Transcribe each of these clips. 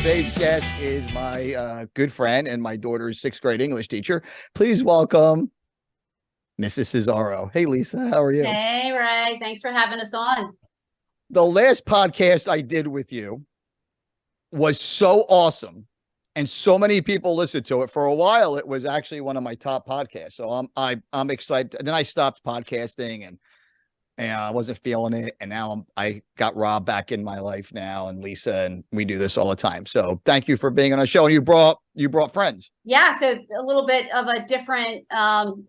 Today's guest is my good friend and my daughter's sixth grade English teacher. Please welcome Mrs. Cesaro. Hey, Lisa, how are you? Hey, Ray. Thanks for having us on. The last podcast I did with you was so awesome, and so many people listened to it. For a while, it was actually one of my top podcasts. So I'm excited. And then I stopped podcasting, and I wasn't feeling it. And now I got Rob back in my life now, and Lisa, and we do this all the time. So thank you for being on our show. And you brought friends. Yeah, so a little bit of a different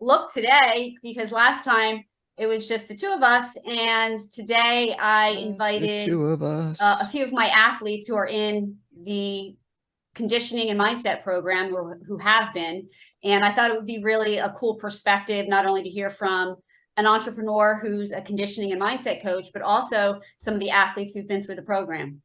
look today because last time it was just the two of us, and today I invited the two of us. A few of my athletes who are in the conditioning and mindset program or who have been, and I thought it would be really a cool perspective not only to hear from an entrepreneur who's a conditioning and mindset coach, but also some of the athletes who've been through the program.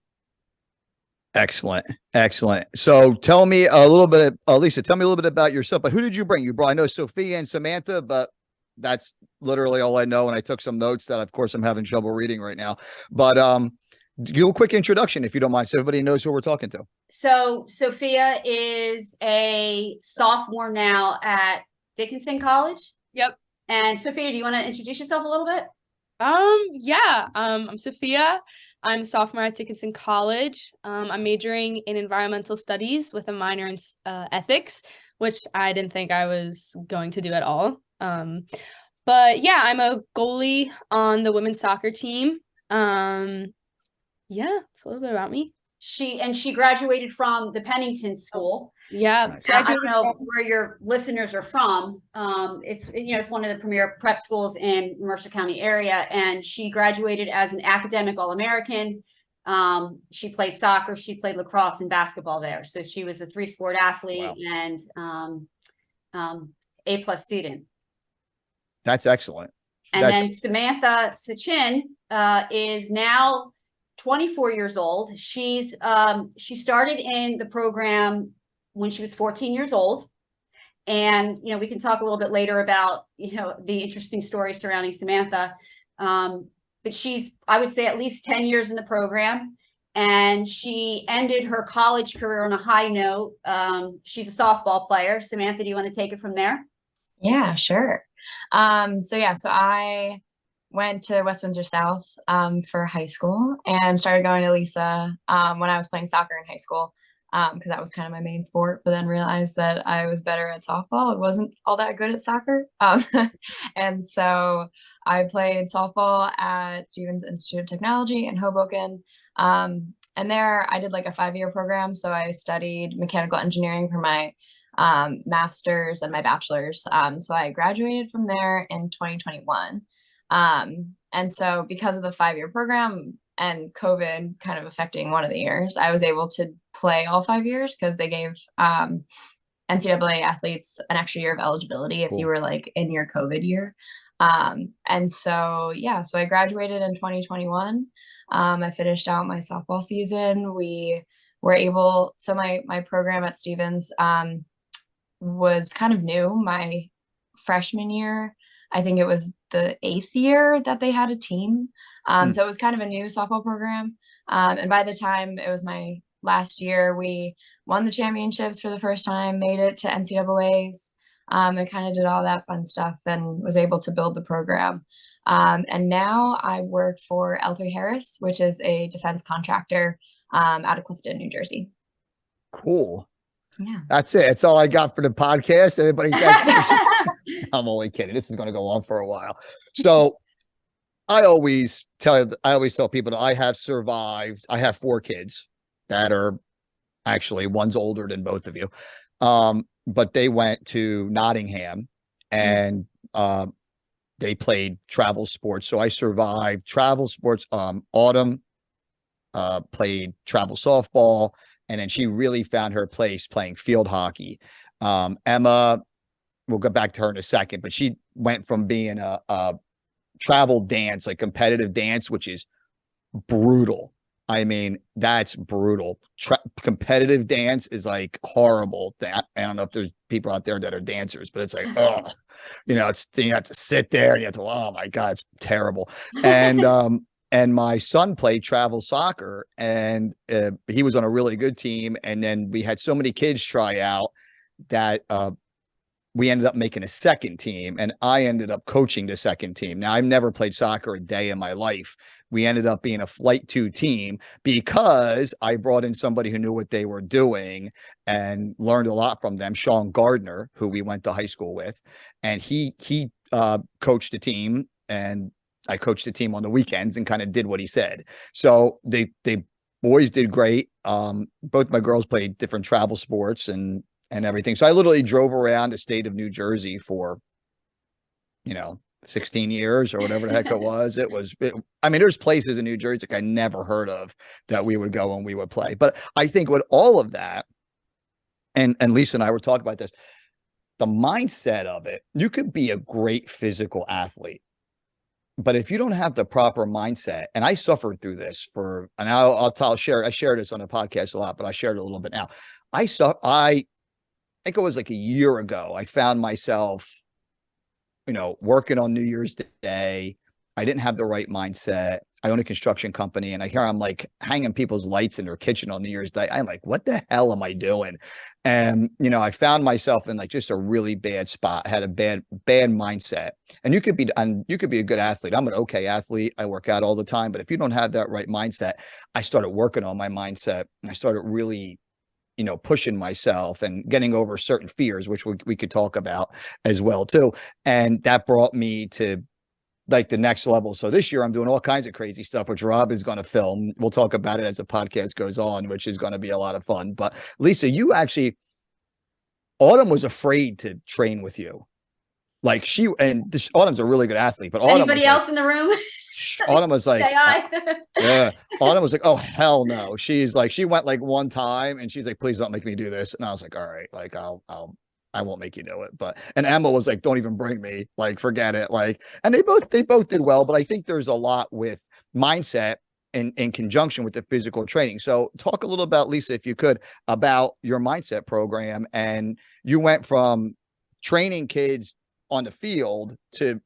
Excellent. Excellent. So tell me a little bit, Lisa, tell me a little bit about yourself, but who did you bring? You brought, I know Sophia and Samantha, but that's literally all I know. And I took some notes that of course I'm having trouble reading right now, but, do a quick introduction if you don't mind, so everybody knows who we're talking to. So Sophia is a sophomore now at Dickinson College. Yep. And Sophia, do you want to introduce yourself a little bit? Yeah. I'm Sophia. I'm a sophomore at Dickinson College. I'm majoring in environmental studies with a minor in ethics, which I didn't think I was going to do at all. But yeah, I'm a goalie on the women's soccer team. Yeah, it's a little bit about me. She graduated from the Pennington School. Yeah, Nice. I don't know where your listeners are from. It's one of the premier prep schools in Mercer County area, and she graduated as an academic All-American. She played soccer, she played lacrosse and basketball there. So she was a 3-sport athlete. Wow. And A+ student. That's excellent. And then Samantha Sachin is now 24 years old. She started in the program when she was 14 years old. And, we can talk a little bit later about, the interesting story surrounding Samantha. But she's, I would say, at least 10 years in the program. And she ended her college career on a high note. She's a softball player. Samantha, do you want to take it from there? Yeah, sure. So I went to West Windsor South for high school and started going to Lisa when I was playing soccer in high school because that was kind of my main sport, but then realized that I was better at softball. It wasn't all that good at soccer. And so I played softball at Stevens Institute of Technology in Hoboken. And there I did like a 5-year program. So I studied mechanical engineering for my master's and my bachelor's. So I graduated from there in 2021. And so because of the 5-year program and COVID kind of affecting one of the years, I was able to play all 5 years because they gave NCAA athletes an extra year of eligibility if you were like in your COVID year. And so I graduated in 2021. I finished out my softball season. We were able, so my program at Stevens was kind of new. My freshman year, I think it was the 8th year that they had a team. So it was kind of a new softball program. And by the time it was my last year, we won the championships for the first time, made it to NCAAs, and kind of did all that fun stuff and was able to build the program. And now I work for L3Harris, which is a defense contractor out of Clifton, New Jersey. Cool. Yeah. That's it. That's all I got for the podcast. Everybody, I'm only kidding. This is going to go on for a while. So I always tell people that I have survived. I have 4 kids that are actually, one's older than both of you. But they went to Nottingham and they played travel sports. So I survived travel sports. Autumn played travel softball, and then she really found her place playing field hockey. Emma, we'll get back to her in a second, but she went from being a travel dance, like competitive dance, which is brutal. I mean, that's brutal. Competitive dance is like horrible. That I don't know if there's people out there that are dancers, but it's like, oh, you have to sit there and you have to, oh my God, it's terrible. And and my son played travel soccer, and he was on a really good team. And then we had so many kids try out that we ended up making a second team, and I ended up coaching the second team. Now, I've never played soccer a day in my life. We ended up being a Flight 2 team because I brought in somebody who knew what they were doing and learned a lot from them, Sean Gardner, who we went to high school with. And he coached the team, and I coached the team on the weekends and kind of did what he said. So they boys did great. Both my girls played different travel sports and everything. So I literally drove around the state of New Jersey for, 16 years or whatever the heck it was. I mean, there's places in New Jersey like I never heard of that we would go and we would play. But I think with all of that, and Lisa and I were talking about this, the mindset of it, you could be a great physical athlete, but if you don't have the proper mindset, and I suffered through this and I'll share, I share this on the podcast a lot, but I shared it a little bit now. I think it was like a year ago, I found myself, working on New Year's Day. I didn't have the right mindset. I own a construction company, and I'm like hanging people's lights in their kitchen on New Year's Day. I'm like, what the hell am I doing? And, I found myself in like just a really bad spot. I had a bad mindset. And you could be a good athlete. I'm an okay athlete. I work out all the time, but if you don't have that right mindset, I started working on my mindset, and I started really pushing myself and getting over certain fears, which we could talk about as well too. And that brought me to like the next level. So this year I'm doing all kinds of crazy stuff, which Rob is going to film. We'll talk about it as the podcast goes on, which is going to be a lot of fun. But Lisa, Autumn was afraid to train with you. Like Autumn's a really good athlete, but Anybody else in the room? Autumn was like, Say hi. yeah. Autumn was like, oh hell no. She's like, she went like one time, and she's like, please don't make me do this. And I was like, all right, like I won't make you do it. And Emma was like, don't even bring me, like, forget it. Like, and they both did well, but I think there's a lot with mindset in conjunction with the physical training. So talk a little about, Lisa, if you could, about your mindset program. And you went from training kids on the field to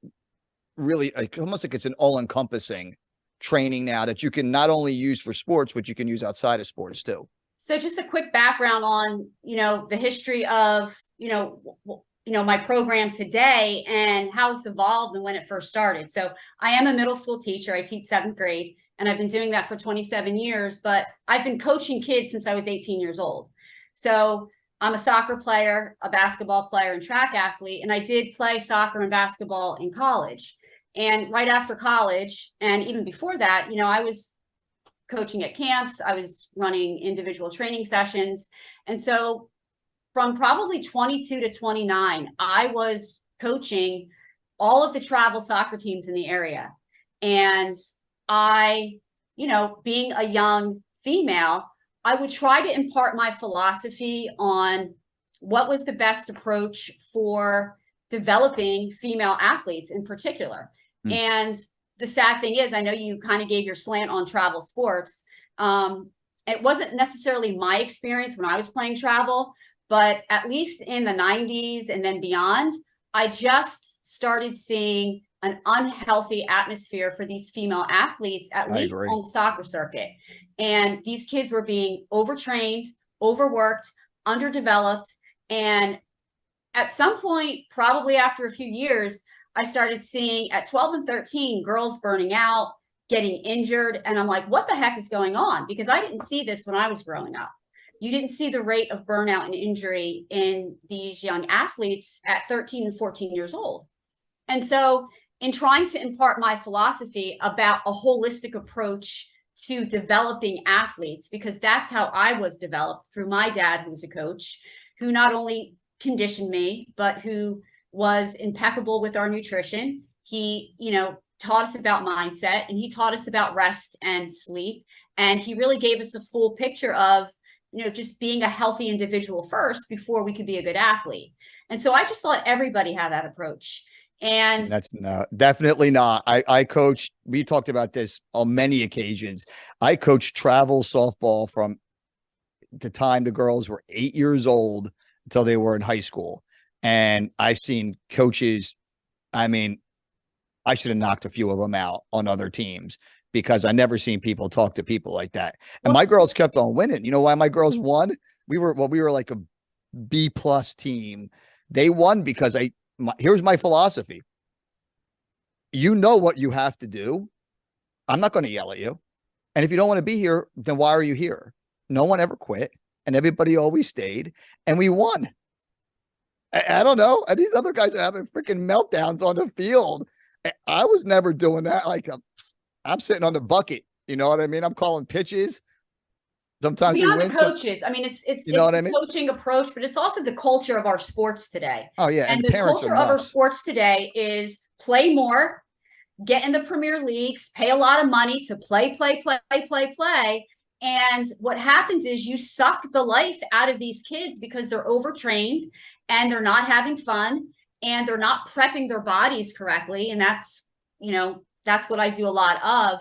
really almost like it's an all-encompassing training now that you can not only use for sports, but you can use outside of sports too. So just a quick background on, the history of, my program today and how it's evolved and when it first started. So I am a middle school teacher. I teach 7th grade, and I've been doing that for 27 years, but I've been coaching kids since I was 18 years old. So I'm a soccer player, a basketball player, and track athlete. And I did play soccer and basketball in college. And right after college, and even before that, I was coaching at camps. I was running individual training sessions. And so from probably 22 to 29, I was coaching all of the travel soccer teams in the area. And I, being a young female, I would try to impart my philosophy on what was the best approach for developing female athletes in particular. And the sad thing is, I know you kind of gave your slant on travel sports. It wasn't necessarily my experience when I was playing travel, but at least in the 90s and then beyond, I just started seeing an unhealthy atmosphere for these female athletes, at least on the soccer circuit. And these kids were being overtrained, overworked, underdeveloped. And at some point, probably after a few years, I started seeing at 12 and 13, girls burning out, getting injured. And I'm like, what the heck is going on? Because I didn't see this when I was growing up. You didn't see the rate of burnout and injury in these young athletes at 13 and 14 years old. And so in trying to impart my philosophy about a holistic approach to developing athletes, because that's how I was developed through my dad, who was a coach, who not only conditioned me, but who was impeccable with our nutrition. He, taught us about mindset, and he taught us about rest and sleep. And he really gave us a full picture of, just being a healthy individual first before we could be a good athlete. And so I just thought everybody had that approach. And that's definitely not. I coached, we talked about this on many occasions. I coached travel softball from the time the girls were 8 years old until they were in high school. And I've seen coaches, I mean, I should have knocked a few of them out on other teams because I never seen people talk to people like that. And Well, my girls kept on winning. You know why my girls won? We were like a B+ team. They won because here's my philosophy. You know what you have to do. I'm not going to yell at you. And if you don't want to be here, then why are you here? No one ever quit, and everybody always stayed, and we won. I don't know. And these other guys are having freaking meltdowns on the field. I was never doing that. Like I'm sitting on the bucket. You know what I mean? I'm calling pitches. Sometimes we beyond the win. coaches, I mean, it's You know what I the mean? coaching approach, but it's also the culture of our sports today. Oh yeah, And and the parents are culture of our nuts. sports today is play more, get in the Premier Leagues, pay a lot of money to play. And what happens is you suck the life out of these kids because they're overtrained and they're not having fun and they're not prepping their bodies correctly. And that's, that's what I do a lot of.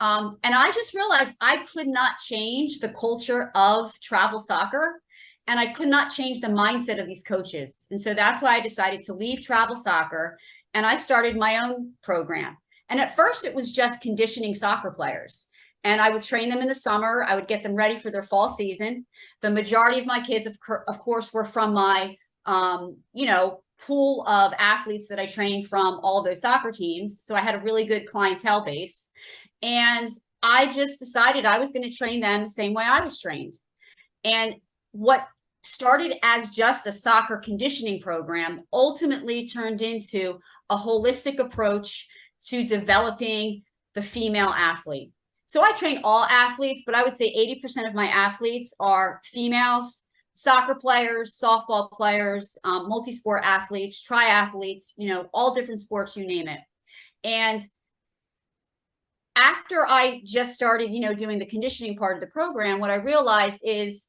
And I just realized I could not change the culture of travel soccer, and I could not change the mindset of these coaches. And so that's why I decided to leave travel soccer, and I started my own program. And at first it was just conditioning soccer players. And I would train them in the summer. I would get them ready for their fall season. The majority of my kids, of course, were from my, pool of athletes that I trained from all of those soccer teams. So I had a really good clientele base. And I just decided I was going to train them the same way I was trained. And what started as just a soccer conditioning program ultimately turned into a holistic approach to developing the female athlete. So I train all athletes, but I would say 80% of my athletes are females, soccer players, softball players, multi-sport athletes, triathletes, all different sports, you name it. And after I just started, doing the conditioning part of the program, what I realized is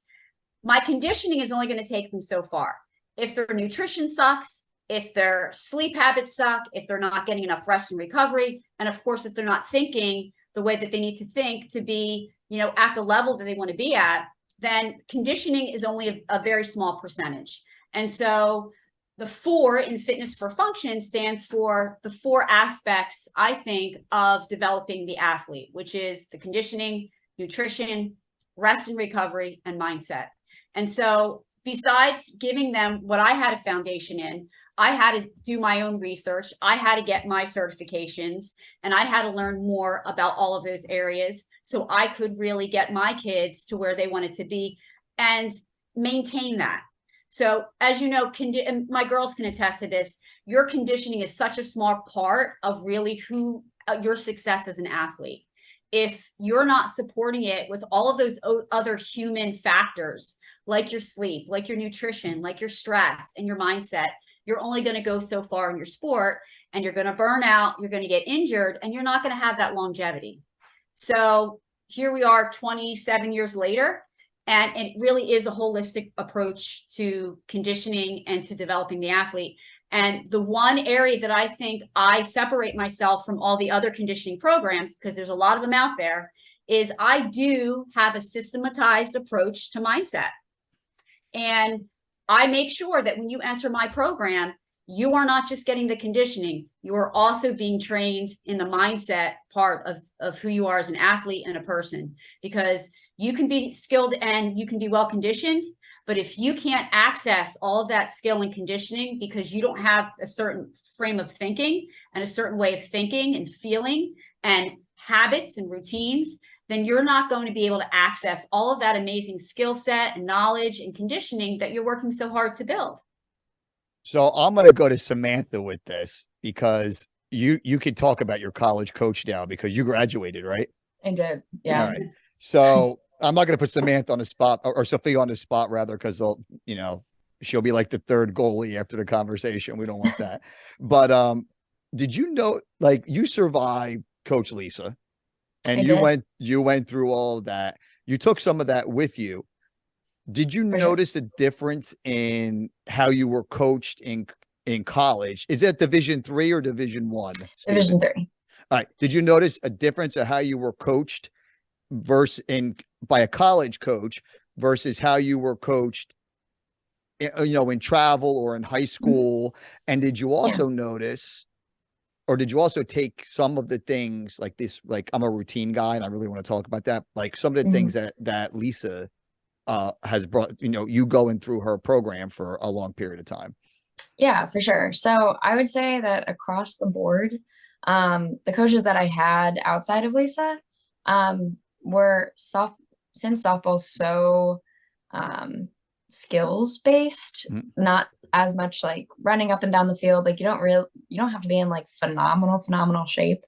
my conditioning is only going to take them so far. If their nutrition sucks, if their sleep habits suck, if they're not getting enough rest and recovery, and of course, if they're not thinking the way that they need to think to be, at the level that they want to be at, then conditioning is only a very small percentage. And so the 4 in Fitness for Function stands for the 4 aspects, I think, of developing the athlete, which is the conditioning, nutrition, rest and recovery, and mindset. And so besides giving them what I had a foundation in, I had to do my own research. I had to get my certifications, and I had to learn more about all of those areas so I could really get my kids to where they wanted to be and maintain that. So as you know, and my girls can attest to this, your conditioning is such a small part of really who your success as an athlete. If you're not supporting it with all of those other human factors, like your sleep, like your nutrition, like your stress and your mindset, you're only going to go so far in your sport, and you're going to burn out, you're going to get injured, and you're not going to have that longevity. So here we are 27 years later, and it really is a holistic approach to conditioning and to developing the athlete. And the one area that I think I separate myself from all the other conditioning programs, because there's a lot of them out there, is I do have a systematized approach to mindset. And I make sure that when you enter my program, you are not just getting the conditioning, you are also being trained in the mindset part of who you are as an athlete and a person, because you can be skilled and you can be well conditioned, but if you can't access all of that skill and conditioning because you don't have a certain frame of thinking and a certain way of thinking and feeling and habits and routines, then you're not going to be able to access all of that amazing skill set and knowledge and conditioning that you're working so hard to build. So I'm going to go to Samantha with this, because you can talk about your college coach now because you graduated, right? I did. Yeah. All right. So I'm not going to put Samantha on the spot, or Sophia on the spot rather, because she'll be like the 3rd goalie after the conversation. We don't want that. But did you know, like, you survived Coach Lisa? And you went through all of that. You took some of that with you. Did you notice a difference in how you were coached in college? Is it Division III or Division I? Division III. All right. Did you notice a difference of how you were coached by a college coach versus how you were coached, in travel or in high school? And did you also notice, or did you also take some of the things like this, like I'm a routine guy and I really want to talk about that, like some of the things that Lisa has brought, you going through her program for a long period of time? Yeah, for sure. So I would say that across the board, the coaches that I had outside of Lisa, were since softball's so skills based, not as much like running up and down the field. Like you don't have to be in like phenomenal shape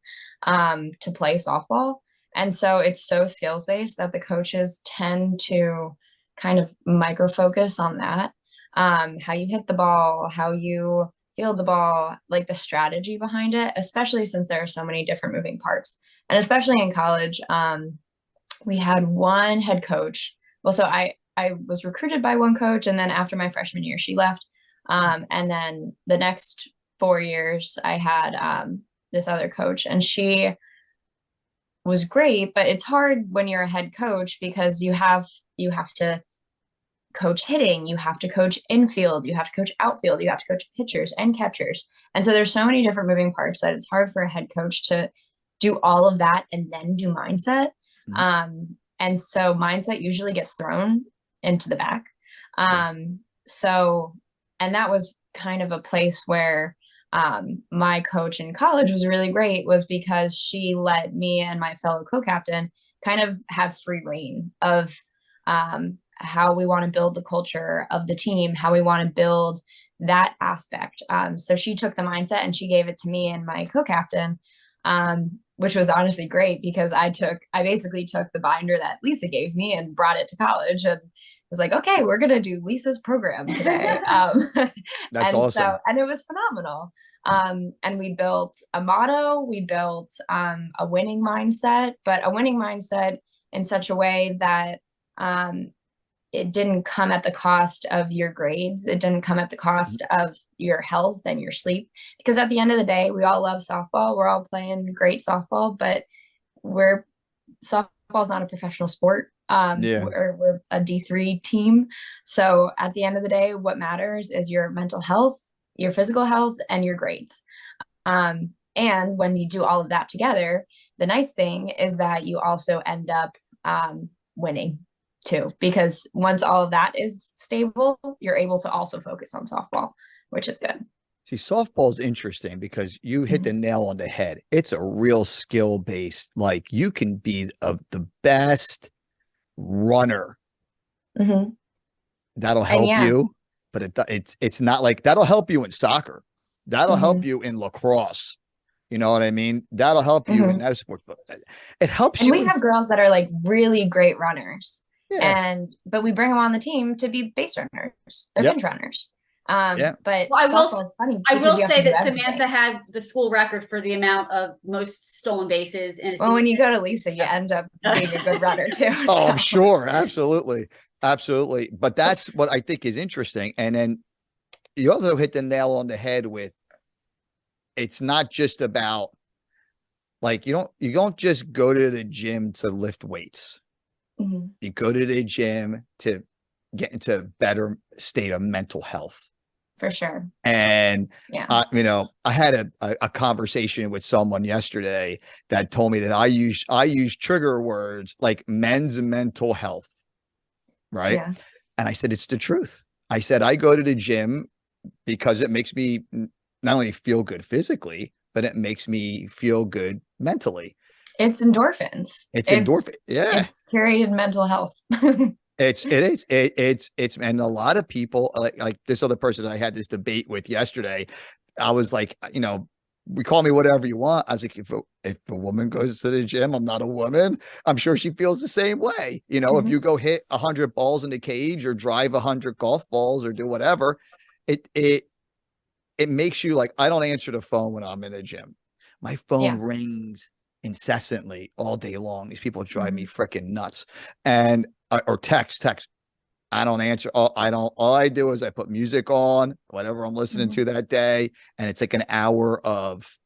to play softball. And so it's so skills based that the coaches tend to kind of micro focus on that. How you hit the ball, how you field the ball, like the strategy behind it, especially since there are so many different moving parts. And especially in college, we had one head coach. Well, so I was recruited by one coach, and then after my freshman year, she left. And then the next 4 years, I had this other coach, and she was great, but it's hard when you're a head coach because you have to coach hitting, you have to coach infield, you have to coach outfield, you have to coach pitchers and catchers. And so there's so many different moving parts that it's hard for a head coach to do all of that and then do mindset. And so mindset usually gets thrown into the back. So, and that was kind of a place where my coach in college was really great, was because she let me and my fellow co-captain kind of have free reign of how we want to build the culture of the team, how we want to build that aspect. So she took the mindset and she gave it to me and my co-captain, which was honestly great because I basically took the binder that Lisa gave me and brought it to college and was like, okay, we're going to do Lisa's program today. That's awesome. And it was phenomenal. And we built a motto, we built a winning mindset, but a winning mindset in such a way that it didn't come at the cost of your grades. It didn't come at the cost of your health and your sleep. Because at the end of the day, we all love softball. We're all playing great softball, but softball's not a professional sport. We're a D3 team. So at the end of the day, what matters is your mental health, your physical health, and your grades. And when you do all of that together, the nice thing is that you also end up winning too, because once all of that is stable, you're able to also focus on softball, which is good. See, softball is interesting because you hit the nail on the head. It's a real skill based, like you can be the best runner. That'll help you, but it's not like that'll help you in soccer. That'll help you in lacrosse. You know what I mean? That'll help you in that sport, but it helps you. We have girls that are like really great runners. But we bring them on the team to be base runners. They're pinch runners. But I will say that Samantha had the school record for the amount of most stolen bases. Well, when you go to Lisa, you end up being a good runner too. Oh, I'm sure. Absolutely. But that's what I think is interesting. And then you also hit the nail on the head with, it's not just about like, you don't just go to the gym to lift weights. You go to the gym to get into a better state of mental health. For sure. And, I had a conversation with someone yesterday that told me that I use trigger words like men's mental health. Right. Yeah. And I said, it's the truth. I said, I go to the gym because it makes me not only feel good physically, but it makes me feel good mentally. It's endorphins. It's endorphin. Yeah. It's curated mental health. It's and a lot of people like this other person that I had this debate with yesterday. I was like, we call me whatever you want. I was like, if a woman goes to the gym, I'm not a woman. I'm sure she feels the same way. If you go hit 100 balls in the cage or drive 100 golf balls or do whatever, it makes you like, I don't answer the phone when I'm in the gym. My phone rings incessantly all day long. These people drive me freaking nuts. And or text. I don't answer. All I do is I put music on, whatever I'm listening to that day. And it's like an hour of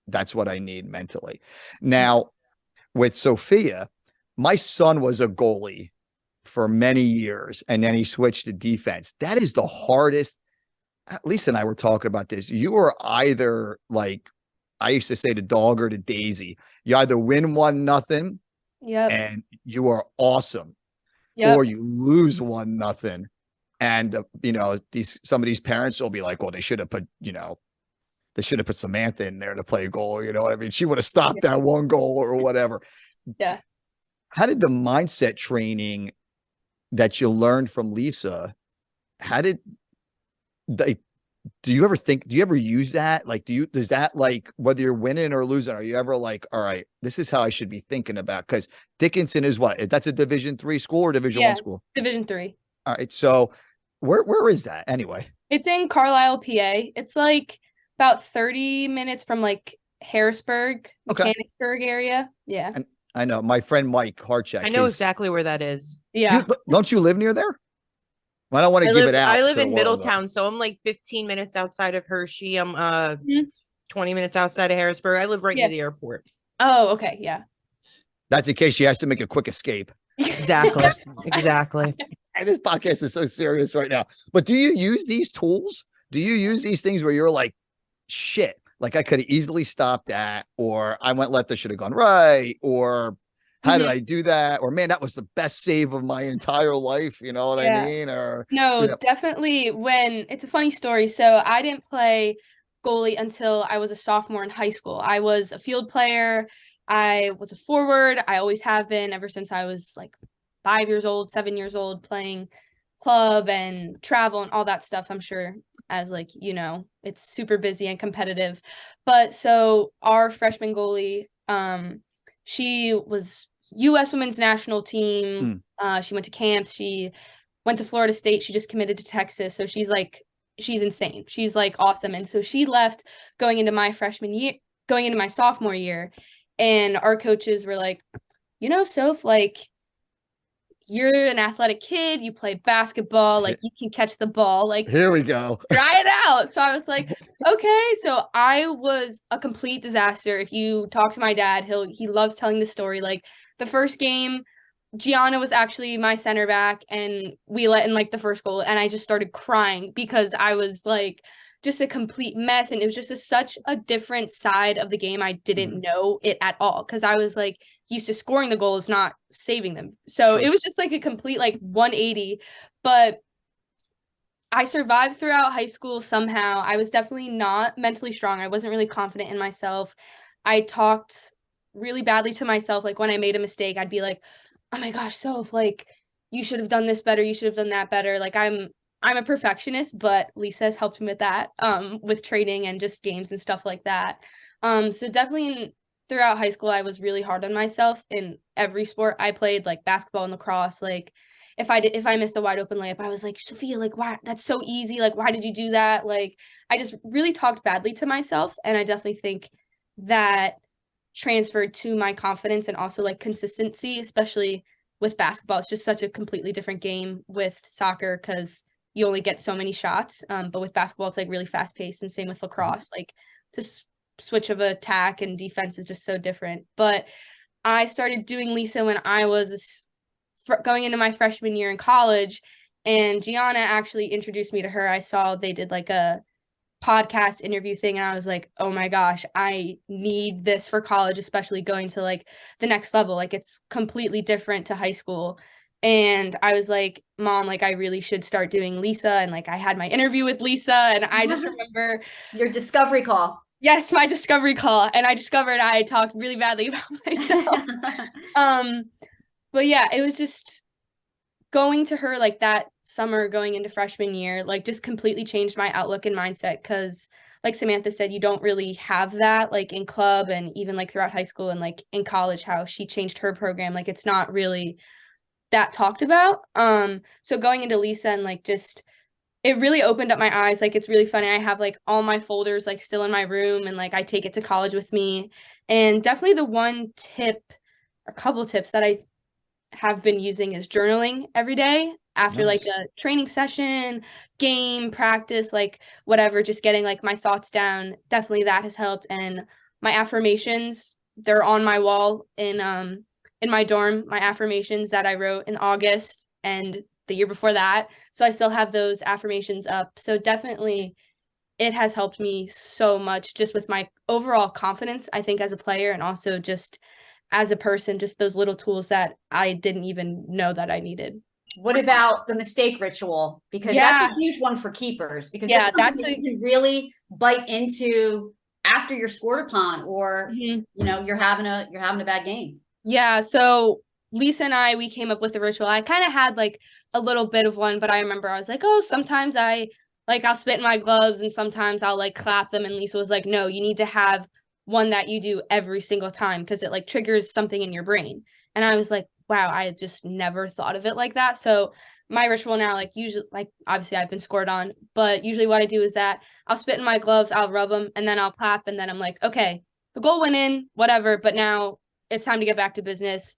that's what I need mentally. Now, with Sophia, my son was a goalie for many years, and then he switched to defense. That is the hardest. Lisa and I were talking about this. You are either like I used to say the dog or the daisy. You either win 1-0 Yep. and you are awesome, Yep. or you lose 1-0. And some of these parents will be like, well, they should have put Samantha in there to play goal. You know what I mean? She would have stopped that one goal or whatever. Yeah. How did the mindset training that you learned from Lisa, do you ever use that? Like, does that, like, whether you're winning or losing, are you ever like, all right, this is how I should be thinking about? Because Dickinson is what? That's a Division III school or Division I school? Division III. All right. So where is that anyway? It's in Carlisle, PA. It's like about 30 minutes from like Harrisburg, Mechanicsburg area. Yeah. And I know my friend Mike Harchek. I know exactly where that is. Yeah. Don't you live near there? I don't want to give it out. I live in Middletown, so I'm like 15 minutes outside of Hershey. I'm 20 minutes outside of Harrisburg. I live right near the airport. Oh, okay. Yeah. That's in case she has to make a quick escape. Exactly. Exactly. And this podcast is so serious right now. But do you use these tools? Do you use these things where you're like, shit, like I could have easily stopped that, or I went left, I should have gone right, or how did I do that? Or man, that was the best save of my entire life. You know what I mean? Or no, definitely. When it's a funny story. So I didn't play goalie until I was a sophomore in high school. I was a field player. I was a forward. I always have been ever since I was like 5 years old, 7 years old, playing club and travel and all that stuff. I'm sure as like, it's super busy and competitive. But so our freshman goalie, she was U.S. women's national team. She went to camps. She went to Florida State. She just committed to Texas. So she's insane. She's like awesome. And so she left going into my sophomore year. And our coaches were like, Soph, like, you're an athletic kid. You play basketball. Like, you can catch the ball. Like, here we go. Try it out. So I was like, okay. So I was a complete disaster. If you talk to my dad, he loves telling the story. Like, the first game, Gianna was actually my center back, and we let in like the first goal, and I just started crying because I was like just a complete mess, and it was just such a different side of the game. I didn't know it at all because I was like used to scoring the goals, not saving them. So it was just like a complete like 180. But I survived throughout high school somehow. I was definitely not mentally strong. I wasn't really confident in myself. I talked really badly to myself. Like when I made a mistake, I'd be like, oh my gosh, Soph, like you should have done this better. You should have done that better. Like I'm a perfectionist, but Lisa has helped me with that, with training and just games and stuff like that. So definitely throughout high school, I was really hard on myself in every sport I played, like basketball and lacrosse. Like if I missed a wide open layup, I was like, Sophia, like, why? That's so easy. Like, why did you do that? Like, I just really talked badly to myself. And I definitely think that transferred to my confidence and also like consistency, especially with basketball. It's just such a completely different game with soccer because you only get so many shots. But with basketball, it's like really fast paced, and same with lacrosse. Like this switch of attack and defense is just so different. But I started doing Lisa when I was going into my freshman year in college, and Gianna actually introduced me to her. I saw they did like a podcast interview thing, and I was like, oh my gosh, I need this for college, especially going to like the next level. Like it's completely different to high school. And I was like, Mom, like I really should start doing Lisa. And like I had my interview with Lisa, and I just remember your discovery call. Yes, my discovery call. And I discovered I talked really badly about myself. But yeah, it was just going to her like that summer going into freshman year, like just completely changed my outlook and mindset. Cause like Samantha said, you don't really have that like in club and even like throughout high school and like in college, how she changed her program. Like it's not really that talked about. So going into Lisa and like just, it really opened up my eyes. Like, it's really funny. I have like all my folders like still in my room, and like I take it to college with me. And definitely the one tip or couple tips that I have been using is journaling every day after like a training session, game, practice, like whatever, just getting like my thoughts down. Definitely that has helped. And my affirmations, they're on my wall in my dorm, my affirmations that I wrote in August and the year before that. So I still have those affirmations up. So definitely it has helped me so much just with my overall confidence, I think, as a player, and also just as a person, just those little tools that I didn't even know that I needed. What about the mistake ritual? Because that's a huge one for keepers, because that's something that you can really bite into after you're scored upon, or you know, you're having a bad game. Yeah, so Lisa and we came up with a ritual. I kind of had like a little bit of one, but I remember I was like, oh, sometimes I'll spit in my gloves and sometimes I'll like clap them. And Lisa was like, no, you need to have one that you do every single time because it like triggers something in your brain. And I was like, wow, I just never thought of it like that. So my ritual now, like usually, like obviously I've been scored on, but usually what I do is that I'll spit in my gloves, I'll rub them, and then I'll clap, and then I'm like, okay, the goal went in, whatever, but now it's time to get back to business.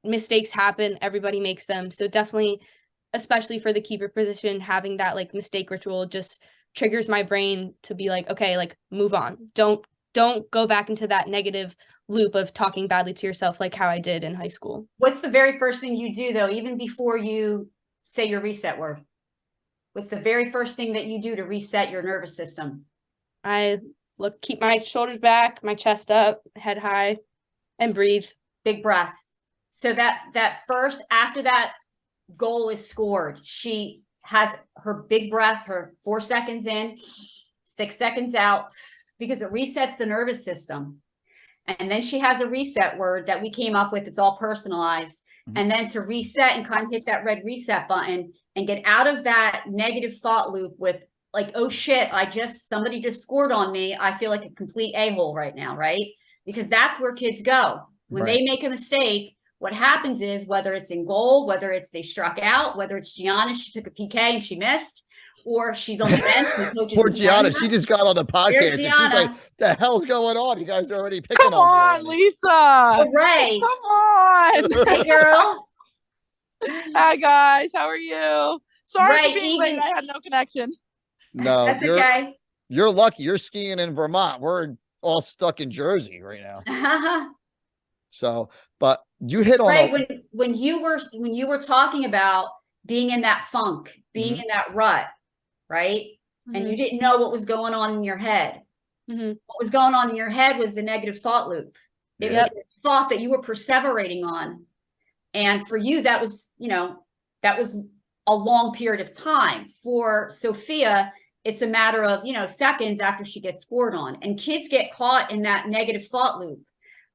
Mistakes happen, everybody makes them. So definitely, especially for the keeper position, having that like mistake ritual just triggers my brain to be like, okay, like move on. Don't go back into that negative loop of talking badly to yourself like how I did in high school. What's the very first thing you do though, even before you say your reset word? What's the very first thing that you do to reset your nervous system? I keep my shoulders back, my chest up, head high, and breathe. Big breath. So that first, after that goal is scored, she has her big breath, her 4 seconds in, 6 seconds out, because it resets the nervous system. And then she has a reset word that we came up with. It's all personalized. And then to reset and kind of hit that red reset button and get out of that negative thought loop with like, oh shit, somebody just scored on me. I feel like a complete a-hole right now, right? Because that's where kids go. When they make a mistake, what happens is, whether it's in goal, whether it's they struck out, whether it's Gianna, she took a PK and she missed, or she's on the bench. Poor Gianna, she just got on the podcast and she's like, the hell's going on? You guys are already picking Come on, Lisa. Hooray. Come on. Hey, girl. Hi, guys. How are you? Sorry Right, for being late. I had no connection. No, That's okay. You're lucky. You're skiing in Vermont. We're all stuck in Jersey right now. So, but you hit on right when you were talking about being in that funk, being in that rut, right? And you didn't know what was going on in your head. What was going on in your head was the negative thought loop. It was this thought that you were perseverating on. And for you, that was, that was a long period of time. For Sophia, it's a matter of, seconds after she gets scored on. And kids get caught in that negative thought loop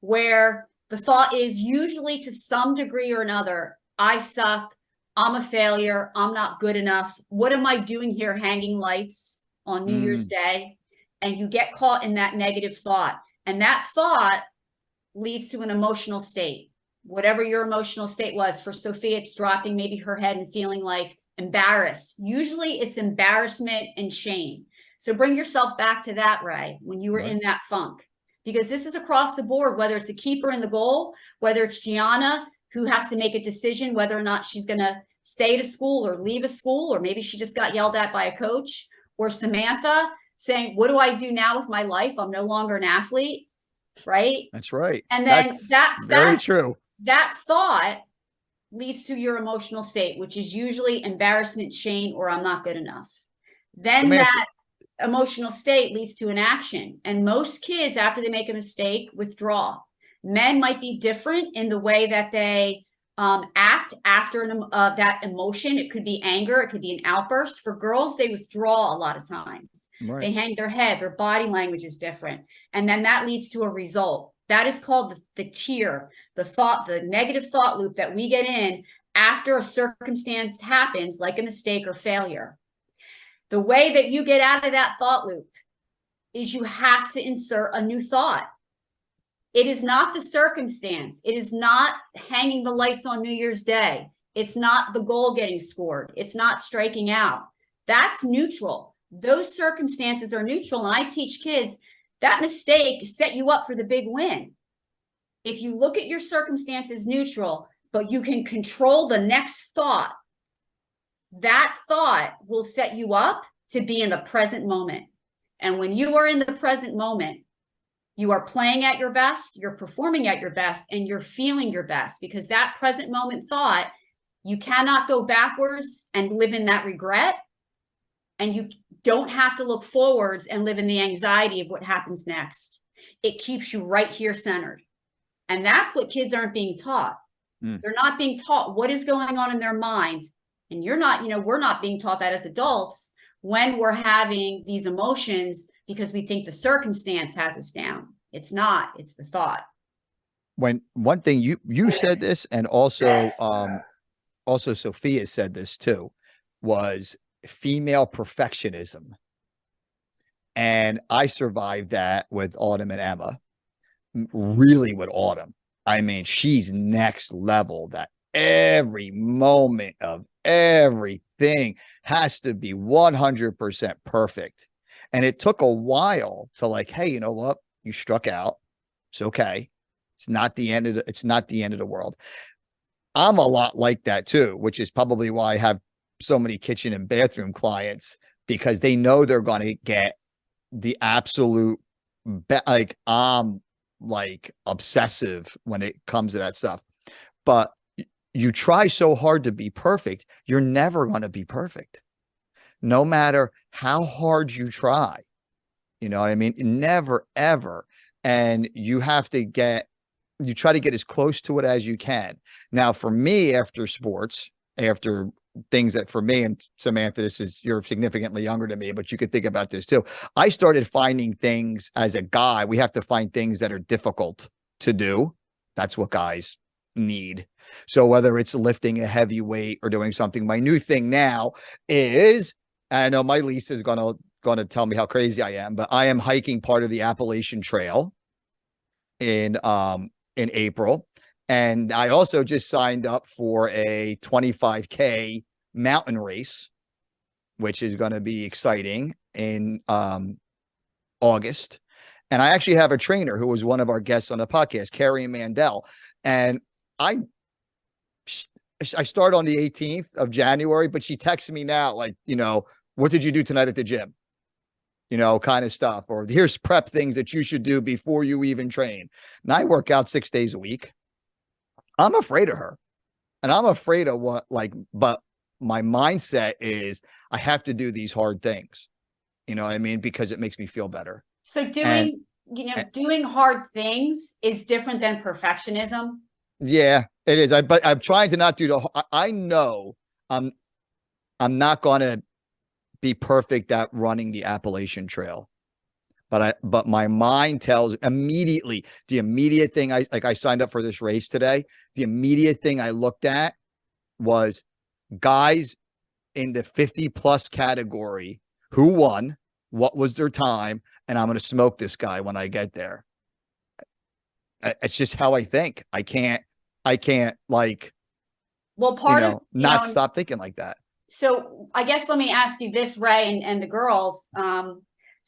where the thought is usually, to some degree or another, I suck, I'm a failure, I'm not good enough. What am I doing here hanging lights on New Year's Day? And you get caught in that negative thought. And that thought leads to an emotional state. Whatever your emotional state was. For Sophia, it's dropping maybe her head and feeling like embarrassed. Usually it's embarrassment and shame. So bring yourself back to that, Ray, when you were in that funk. Because this is across the board, whether it's a keeper in the goal, whether it's Gianna, who has to make a decision whether or not she's going to stay to school or leave a school, or maybe she just got yelled at by a coach, or Samantha saying, what do I do now with my life? I'm no longer an athlete, right? That's right. And then that's very true. That thought leads to your emotional state, which is usually embarrassment, shame, or I'm not good enough. Then Samantha, that emotional state leads to an action. And most kids, after they make a mistake, withdraw. Men might be different in the way that they act after that emotion. It could be anger. It could be an outburst. For girls, they withdraw a lot of times. Right. They hang their head. Their body language is different. And then that leads to a result. That is called the tier, the negative thought loop that we get in after a circumstance happens, like a mistake or failure. The way that you get out of that thought loop is you have to insert a new thought. It is not the circumstance. It is not hanging the lights on New Year's Day. It's not the goal getting scored. It's not striking out. That's neutral. Those circumstances are neutral. And I teach kids that mistake set you up for the big win. If you look at your circumstances neutral, but you can control the next thought, that thought will set you up to be in the present moment. And when you are in the present moment, you are playing at your best, you're performing at your best, and you're feeling your best, because that present moment thought, you cannot go backwards and live in that regret. and you don't have to look forwards and live in the anxiety of what happens next. It keeps you right here centered. And that's what kids aren't being taught. They're not being taught what is going on in their minds. And you're not, we're not being taught that as adults when we're having these emotions because we think the circumstance has us down. It's not, it's the thought. When one thing you said this, and also Sophia said this too, was female perfectionism. And I survived that with Autumn and Emma, really with Autumn. I mean, she's next level, that every moment of everything has to be 100% perfect. And it took a while to like, hey, you know what? You struck out. It's okay. It's not the end of the world. I'm a lot like that too, which is probably why I have so many kitchen and bathroom clients, because they know they're going to get the absolute like I'm like obsessive when it comes to that stuff. But you try so hard to be perfect, you're never going to be perfect. No matter how hard you try. You know what I mean? Never, ever. And you try to get as close to it as you can. Now, for me, after sports, after things that for me, and Samantha, you're significantly younger than me, but you could think about this too. I started finding things as a guy. We have to find things that are difficult to do. That's what guys need. So whether it's lifting a heavy weight or doing something, my new thing now is, I know my Lisa is going to tell me how crazy I am, but I am hiking part of the Appalachian Trail in April. And I also just signed up for a 25K mountain race, which is going to be exciting in August. And I actually have a trainer who was one of our guests on the podcast, Carrie Mandel. And I start on the 18th of January, but she texts me now, like, what did you do tonight at the gym? Kind of stuff. Or here's prep things that you should do before you even train. And I work out 6 days a week. I'm afraid of her. And I'm afraid of but my mindset is I have to do these hard things. You know what I mean? Because it makes me feel better. So doing hard things is different than perfectionism. Yeah, it is. But I'm trying to not do I know I'm not going to be perfect at running the Appalachian Trail. But my mind tells immediately, the immediate thing I signed up for this race today. The immediate thing I looked at was guys in the 50+ category who won, what was their time, and I'm going to smoke this guy when I get there. It's just how I think. I can't like, not stop thinking like that. So I guess let me ask you this, Ray, and the girls.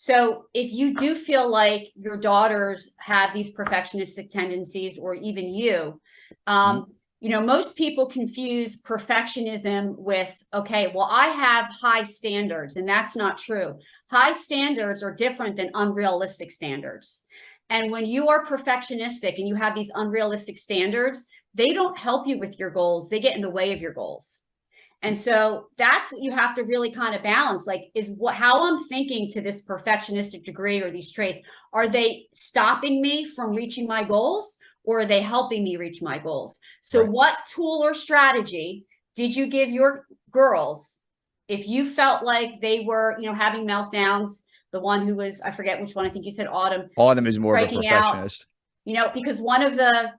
So if you do feel like your daughters have these perfectionistic tendencies, or even you, most people confuse perfectionism with, okay, well, I have high standards, and that's not true. High standards are different than unrealistic standards. And when you are perfectionistic and you have these unrealistic standards, they don't help you with your goals. They get in the way of your goals. And so that's what you have to really kind of balance, like, how I'm thinking to this perfectionistic degree, or these traits, are they stopping me from reaching my goals, or are they helping me reach my goals? So Right. What tool or strategy did you give your girls if you felt like they were, having meltdowns? The one who was, I forget which one, I think you said Autumn. Autumn is more of a breaking out, perfectionist. Because one of the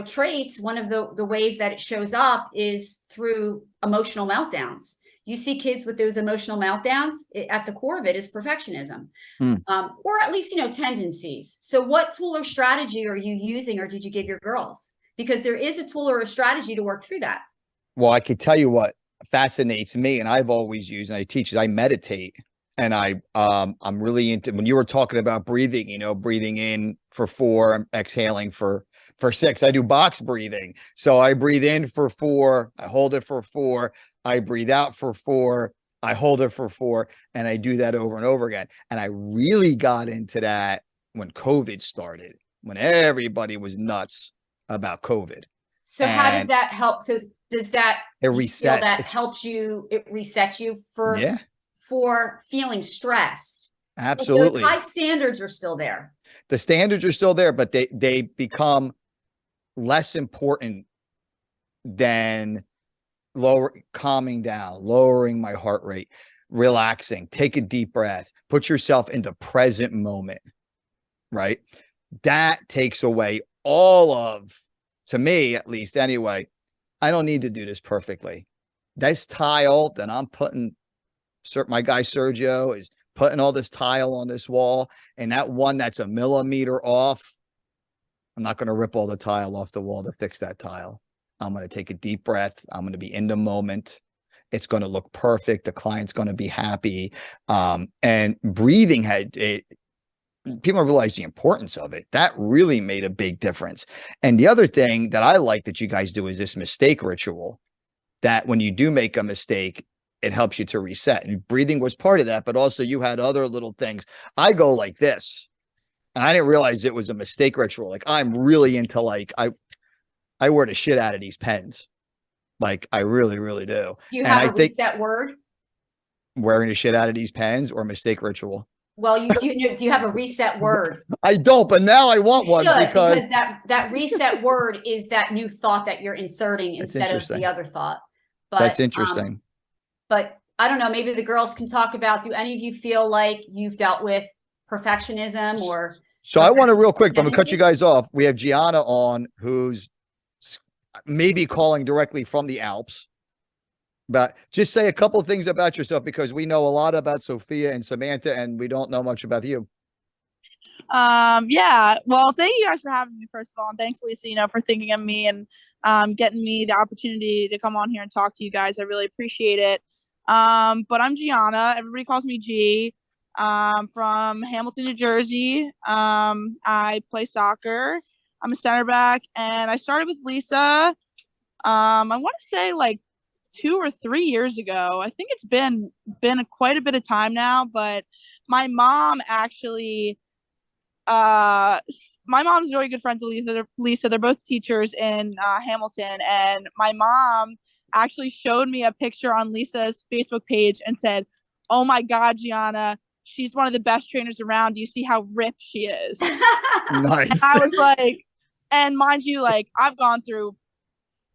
traits, one of the ways that it shows up is through emotional meltdowns. You see kids with those emotional meltdowns, at the core of it is perfectionism, or at least, tendencies. So what tool or strategy are you using, or did you give your girls? Because there is a tool or a strategy to work through that. Well, I could tell you what fascinates me, and I've always used, and I teach it, I meditate. And I'm really into, when you were talking about breathing, breathing in for 4, exhaling for 6. I do box breathing. So I breathe in for 4, I hold it for 4, I breathe out for 4, I hold it for 4, and I do that over and over again. And I really got into that when COVID started, when everybody was nuts about COVID. So how does that help? So does that, it do you feel resets? that helps you, it resets you for for feeling stressed. But Absolutely. those high standards are still there. The standards are still there, but they become less important than calming down, lowering my heart rate, relaxing, take a deep breath, put yourself in the present moment, right? That takes away all of, to me at least anyway, I don't need to do this perfectly. This tile that I'm putting, my guy Sergio is putting all this tile on this wall, and that one that's a millimeter off, I'm not going to rip all the tile off the wall to fix that tile. I'm going to take a deep breath. I'm going to be in the moment. It's going to look perfect. The client's going to be happy. And breathing people don't realize the importance of it. That really made a big difference. And the other thing that I like that you guys do is this mistake ritual, that when you do make a mistake, it helps you to reset. And breathing was part of that, but also you had other little things. I go like this, and I didn't realize it was a mistake ritual. Like, I'm really into, like, I wear the shit out of these pens. Like, I really, really do. Do you And have I a think reset word? wearing the shit out of these pens or mistake ritual. Well, do you have a reset word? I don't, but now I want one Should, because that reset word is that new thought that you're inserting That's instead of interesting. the other thought. But that's interesting. But I don't know, maybe the girls can talk about, do any of you feel like you've dealt with perfectionism or So I want to real quick, but I'm gonna cut you guys off. We have Gianna on, who's maybe calling directly from the Alps. But just say a couple of things about yourself, because we know a lot about Sophia and Samantha, and we don't know much about you. Yeah. Well, thank you guys for having me, first of all, and thanks, Lisa, for thinking of me and getting me the opportunity to come on here and talk to you guys. I really appreciate it. But I'm Gianna. Everybody calls me G. From Hamilton, New Jersey. I play soccer. I'm a center back, and I started with Lisa. I want to say like 2 or 3 years ago. I think it's been quite a bit of time now, but my mom actually my mom's very good friends with Lisa. They're both teachers in Hamilton, and my mom actually showed me a picture on Lisa's Facebook page and said, "Oh my God, Gianna, she's one of the best trainers around. Do you see how ripped she is?" Nice. And I was like, and mind you, like, I've gone through,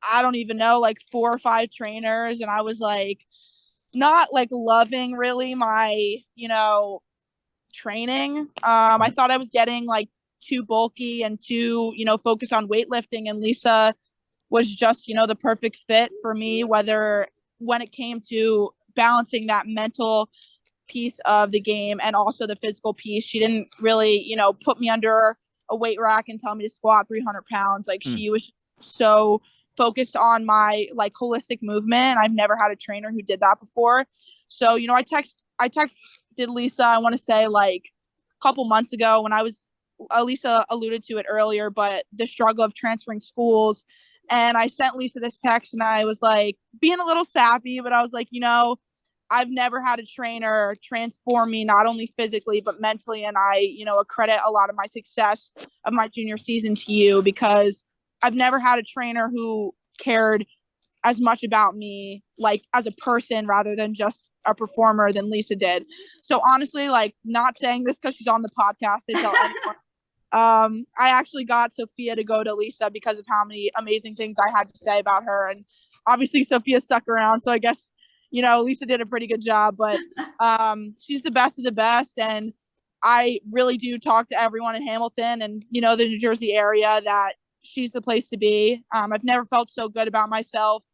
I don't even know, like 4 or 5 trainers, and I was like, not like loving really my, training. I thought I was getting like too bulky and too, focused on weightlifting, and Lisa was just, the perfect fit for me, whether when it came to balancing that mental piece of the game and also the physical piece. She didn't really, put me under a weight rack and tell me to squat 300 pounds. Like, she was so focused on my like holistic movement. I've never had a trainer who did that before. So, I texted Lisa, I want to say like a couple months ago, when I was, Lisa alluded to it earlier, but the struggle of transferring schools. And I sent Lisa this text, and I was like, being a little sappy, but I was like, I've never had a trainer transform me, not only physically, but mentally. And I, accredit a lot of my success of my junior season to you, because I've never had a trainer who cared as much about me, like as a person rather than just a performer, than Lisa did. So honestly, like, not saying this because she's on the podcast to tell anyone. I actually got Sophia to go to Lisa because of how many amazing things I had to say about her. And obviously Sophia stuck around. So I guess, Lisa did a pretty good job, but she's the best of the best. And I really do talk to everyone in Hamilton and, the New Jersey area that she's the place to be. I've never felt so good about myself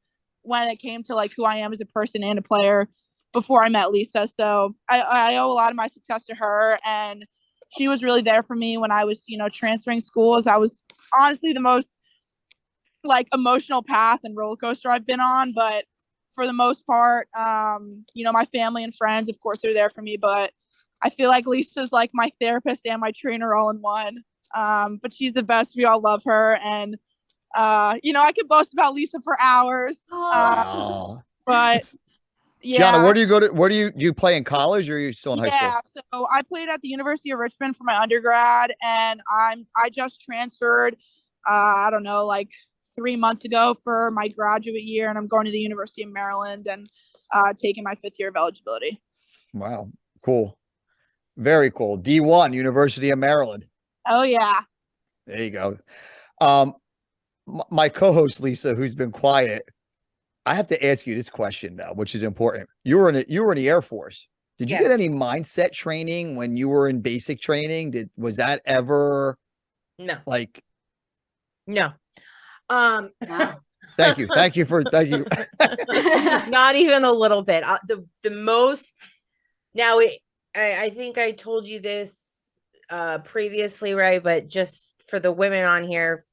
when it came to like who I am as a person and a player before I met Lisa. So I owe a lot of my success to her, and she was really there for me when I was, transferring schools. I was honestly the most like emotional path and roller coaster I've been on, but for the most part, my family and friends, of course, are there for me, but I feel like Lisa's like my therapist and my trainer all in one. But she's the best. We all love her. And, I could boast about Lisa for hours. Wow. But yeah. Gianna, where do you play in college, or are you still in high school? Yeah, so I played at the University of Richmond for my undergrad, and I just transferred, I don't know, like 3 months ago for my graduate year, and I'm going to the University of Maryland and taking my 5th year of eligibility. Wow. Cool. Very cool. D1, University of Maryland. Oh yeah. There you go. My co-host Lisa, who's been quiet, I have to ask you this question now, which is important. You were in the Air Force. Did you Yeah. get any mindset training when you were in basic training? Was that ever No, like? no. Wow. Thank you. Thank you. Not even a little bit. The most now I think I told you this previously, right? But just for the women on here,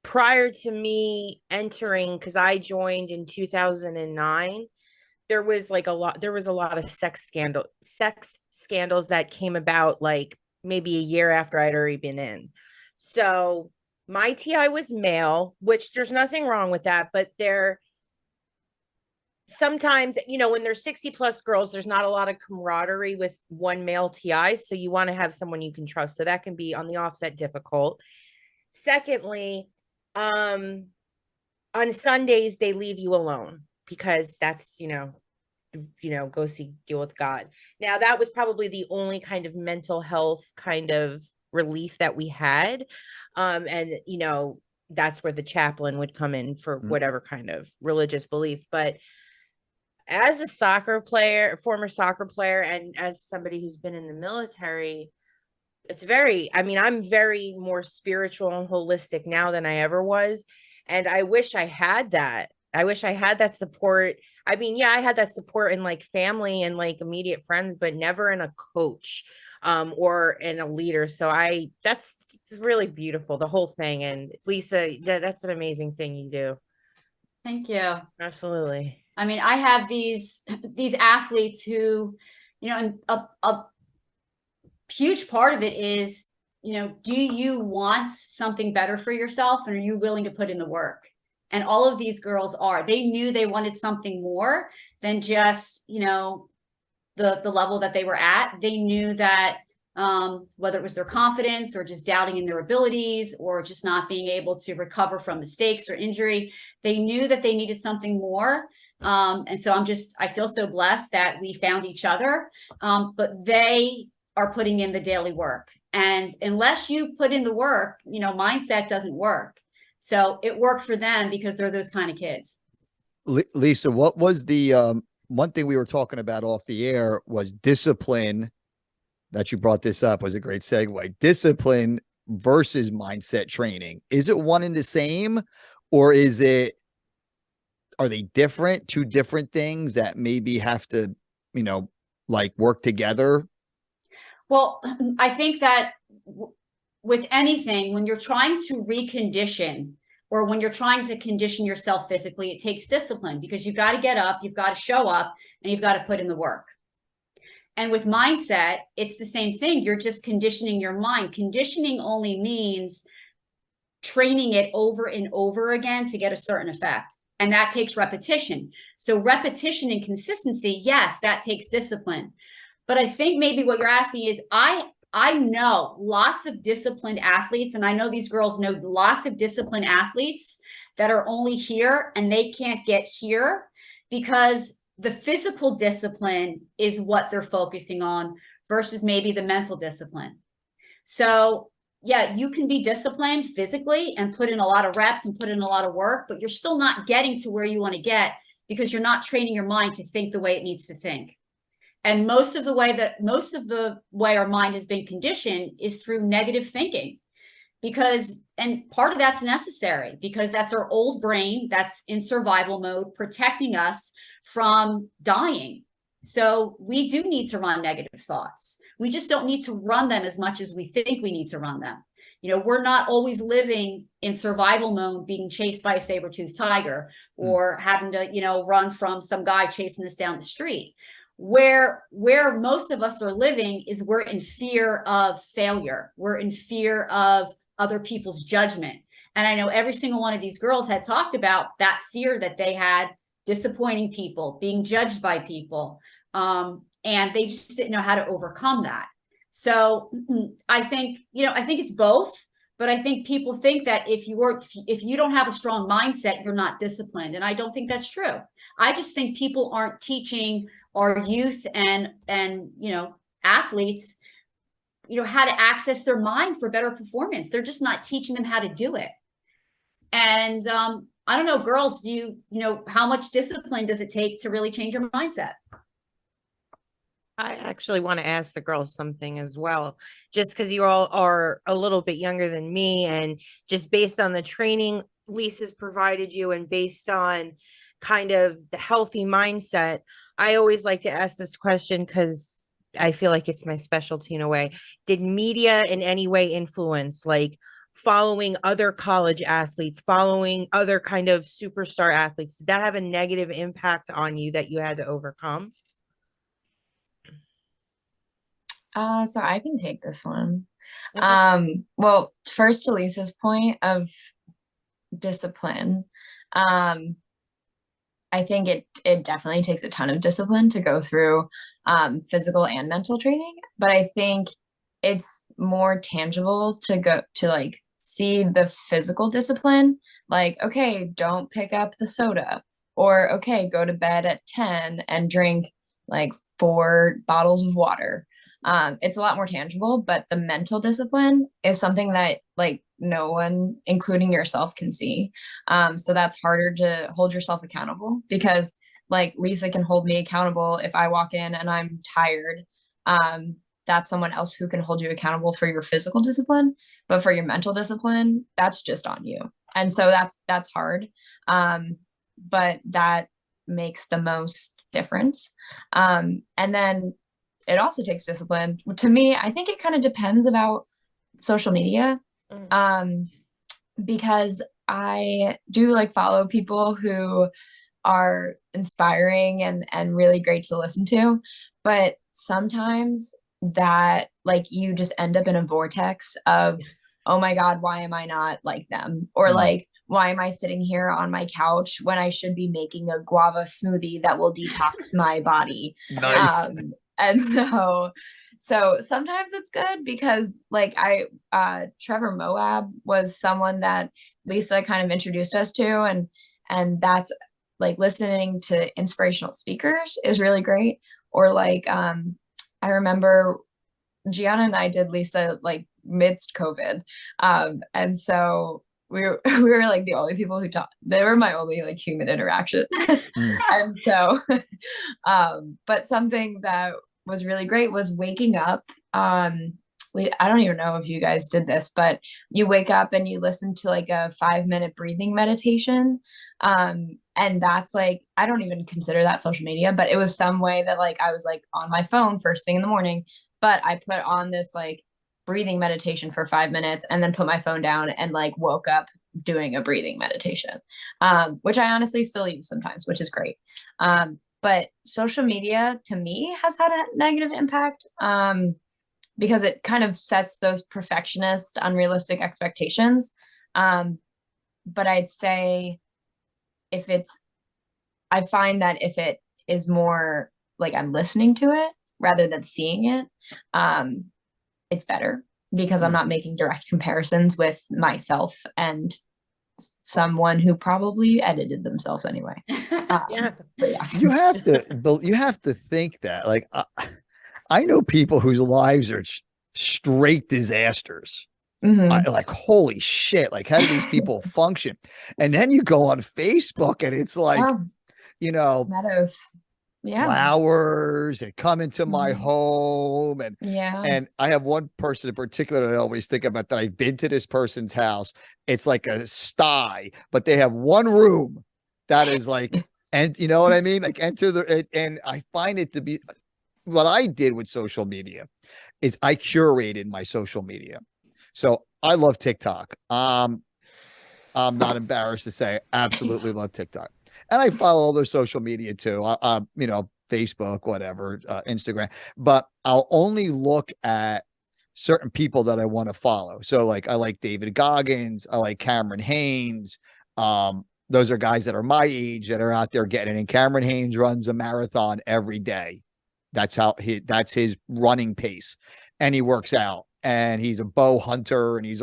prior to me entering, because I joined in 2009, there was a lot of sex scandals that came about like maybe a year after I'd already been in. So my TI was male, which there's nothing wrong with that, but there sometimes, when there's 60 plus girls, there's not a lot of camaraderie with one male TI. So you want to have someone you can trust. So that can be on the offset difficult. Secondly, on Sundays, they leave you alone because that's, go deal with God. Now, that was probably the only kind of mental health kind of relief that we had. And, that's where the chaplain would come in for whatever kind of religious belief. But as a former soccer player, and as somebody who's been in the military, I'm very more spiritual and holistic now than I ever was. And I wish I had that. I wish I had that support. I mean, yeah, I had that support in like family and like immediate friends, but never in a coach or in a leader. So it's really beautiful, the whole thing. And Lisa, that's an amazing thing you do. Thank you. Absolutely. I mean, I have these athletes who, and a huge part of it is, do you want something better for yourself, and are you willing to put in the work? And all of these girls they knew they wanted something more than just, the level that they were at. They knew that whether it was their confidence or just doubting in their abilities or just not being able to recover from mistakes or injury, they knew that they needed something more. And so I feel so blessed that we found each other, but they are putting in the daily work. And unless you put in the work, mindset doesn't work. So it worked for them because they're those kind of kids. Lisa, what was the one thing we were talking about off the air was discipline. That you brought this up was a great segue. Discipline versus mindset training. Is it one and the same, or are they different? Two different things that maybe have to, like work together? Well, I think that with anything, when you're trying to recondition or when you're trying to condition yourself physically, it takes discipline because you've got to get up, you've got to show up, and you've got to put in the work. And with mindset, it's the same thing. You're just conditioning your mind. Conditioning only means training it over and over again to get a certain effect. And that takes repetition. So repetition and consistency, yes, that takes discipline. But I think maybe what you're asking is, I know lots of disciplined athletes, and I know these girls know lots of disciplined athletes that are only here and they can't get here because the physical discipline is what they're focusing on versus maybe the mental discipline. So yeah, you can be disciplined physically and put in a lot of reps and put in a lot of work, but you're still not getting to where you want to get because you're not training your mind to think the way it needs to think. And most of the way our mind has been conditioned is through negative thinking and part of that's necessary because that's our old brain that's in survival mode, protecting us from dying. So we do need to run negative thoughts. We just don't need to run them as much as we think we need to run them. We're not always living in survival mode, being chased by a saber-toothed tiger or having to, run from some guy chasing us down the street. Where most of us are living is we're in fear of failure. We're in fear of other people's judgment. And I know every single one of these girls had talked about that fear that they had, disappointing people, being judged by people. And they just didn't know how to overcome that. So I think it's both, but I think people think that if you don't have a strong mindset, you're not disciplined. And I don't think that's true. I just think people aren't teaching our youth and athletes, how to access their mind for better performance. They're just not teaching them how to do it. And I don't know, girls, how much discipline does it take to really change your mindset? I actually want to ask the girls something as well, just because you all are a little bit younger than me, and just based on the training Lisa's provided you and based on kind of the healthy mindset, I always like to ask this question because I feel like it's my specialty in a way. Did media in any way influence, like following other college athletes, following other kind of superstar athletes? Did that have a negative impact on you that you had to overcome? So I can take this one. Okay. Well, first to Lisa's point of discipline, I think it definitely takes a ton of discipline to go through physical and mental training, but I think it's more tangible to go to like see the physical discipline, like, okay, don't pick up the soda, or okay, go to bed at 10 and drink like 4 bottles of water. It's a lot more tangible, but the mental discipline is something that like no one, including yourself, can see. So that's harder to hold yourself accountable, because like Lisa can hold me accountable if I walk in and I'm tired. That's someone else who can hold you accountable for your physical discipline, but for your mental discipline, that's just on you. And so that's hard. But that makes the most difference. And then it also takes discipline. To me, I think it kind of depends about social media. Because I do like follow people who are inspiring and really great to listen to, but sometimes that like you just end up in a vortex of, oh my God, why am I not like them? Or like, why am I sitting here on my couch when I should be making a guava smoothie that will detox my body? Nice. And so sometimes it's good because like Trevor Moab was someone that Lisa kind of introduced us to, and that's like listening to inspirational speakers is really great. Or like I remember Gianna and I did Lisa like midst COVID. And so we were like the only people who talked. They were my only like human interaction. And so but something that was really great was waking up. I don't even know if you guys did this, but you wake up and you listen to like a 5-minute breathing meditation. And that's like, I don't even consider that social media, but it was some way that like I was like on my phone first thing in the morning, but I put on this like breathing meditation for 5 minutes and then put my phone down and like woke up doing a breathing meditation, which I honestly still use sometimes, which is great. But social media to me has had a negative impact, because it kind of sets those perfectionist, unrealistic expectations. But I'd say I find that if it is more like I'm listening to it rather than seeing it, it's better because I'm not making direct comparisons with myself and someone who probably edited themselves anyway. Yeah. But yeah. You have to think that like I know people whose lives are straight disasters. Mhm. Like, holy shit, like how do these people function? And then you go on Facebook and it's like, Oh, Meadows. Yeah. flowers and come into my Mhm. home. Yeah. And I have one person in particular that I always think about, that I've been to this person's house. It's like a sty, but they have one room that is like, and you know what I mean? Like enter and I find it to be, what I did with social media is I curated my social media. So I love TikTok. I'm not embarrassed to say, absolutely love TikTok. And I follow all their social media too. Facebook, whatever, Instagram, but I'll only look at certain people that I want to follow. So like, I like David Goggins. I like Cameron Haynes. Those are guys that are my age that are out there getting it. And Cameron Haynes runs a marathon every day. That's his running pace. And he works out and he's a bow hunter and he's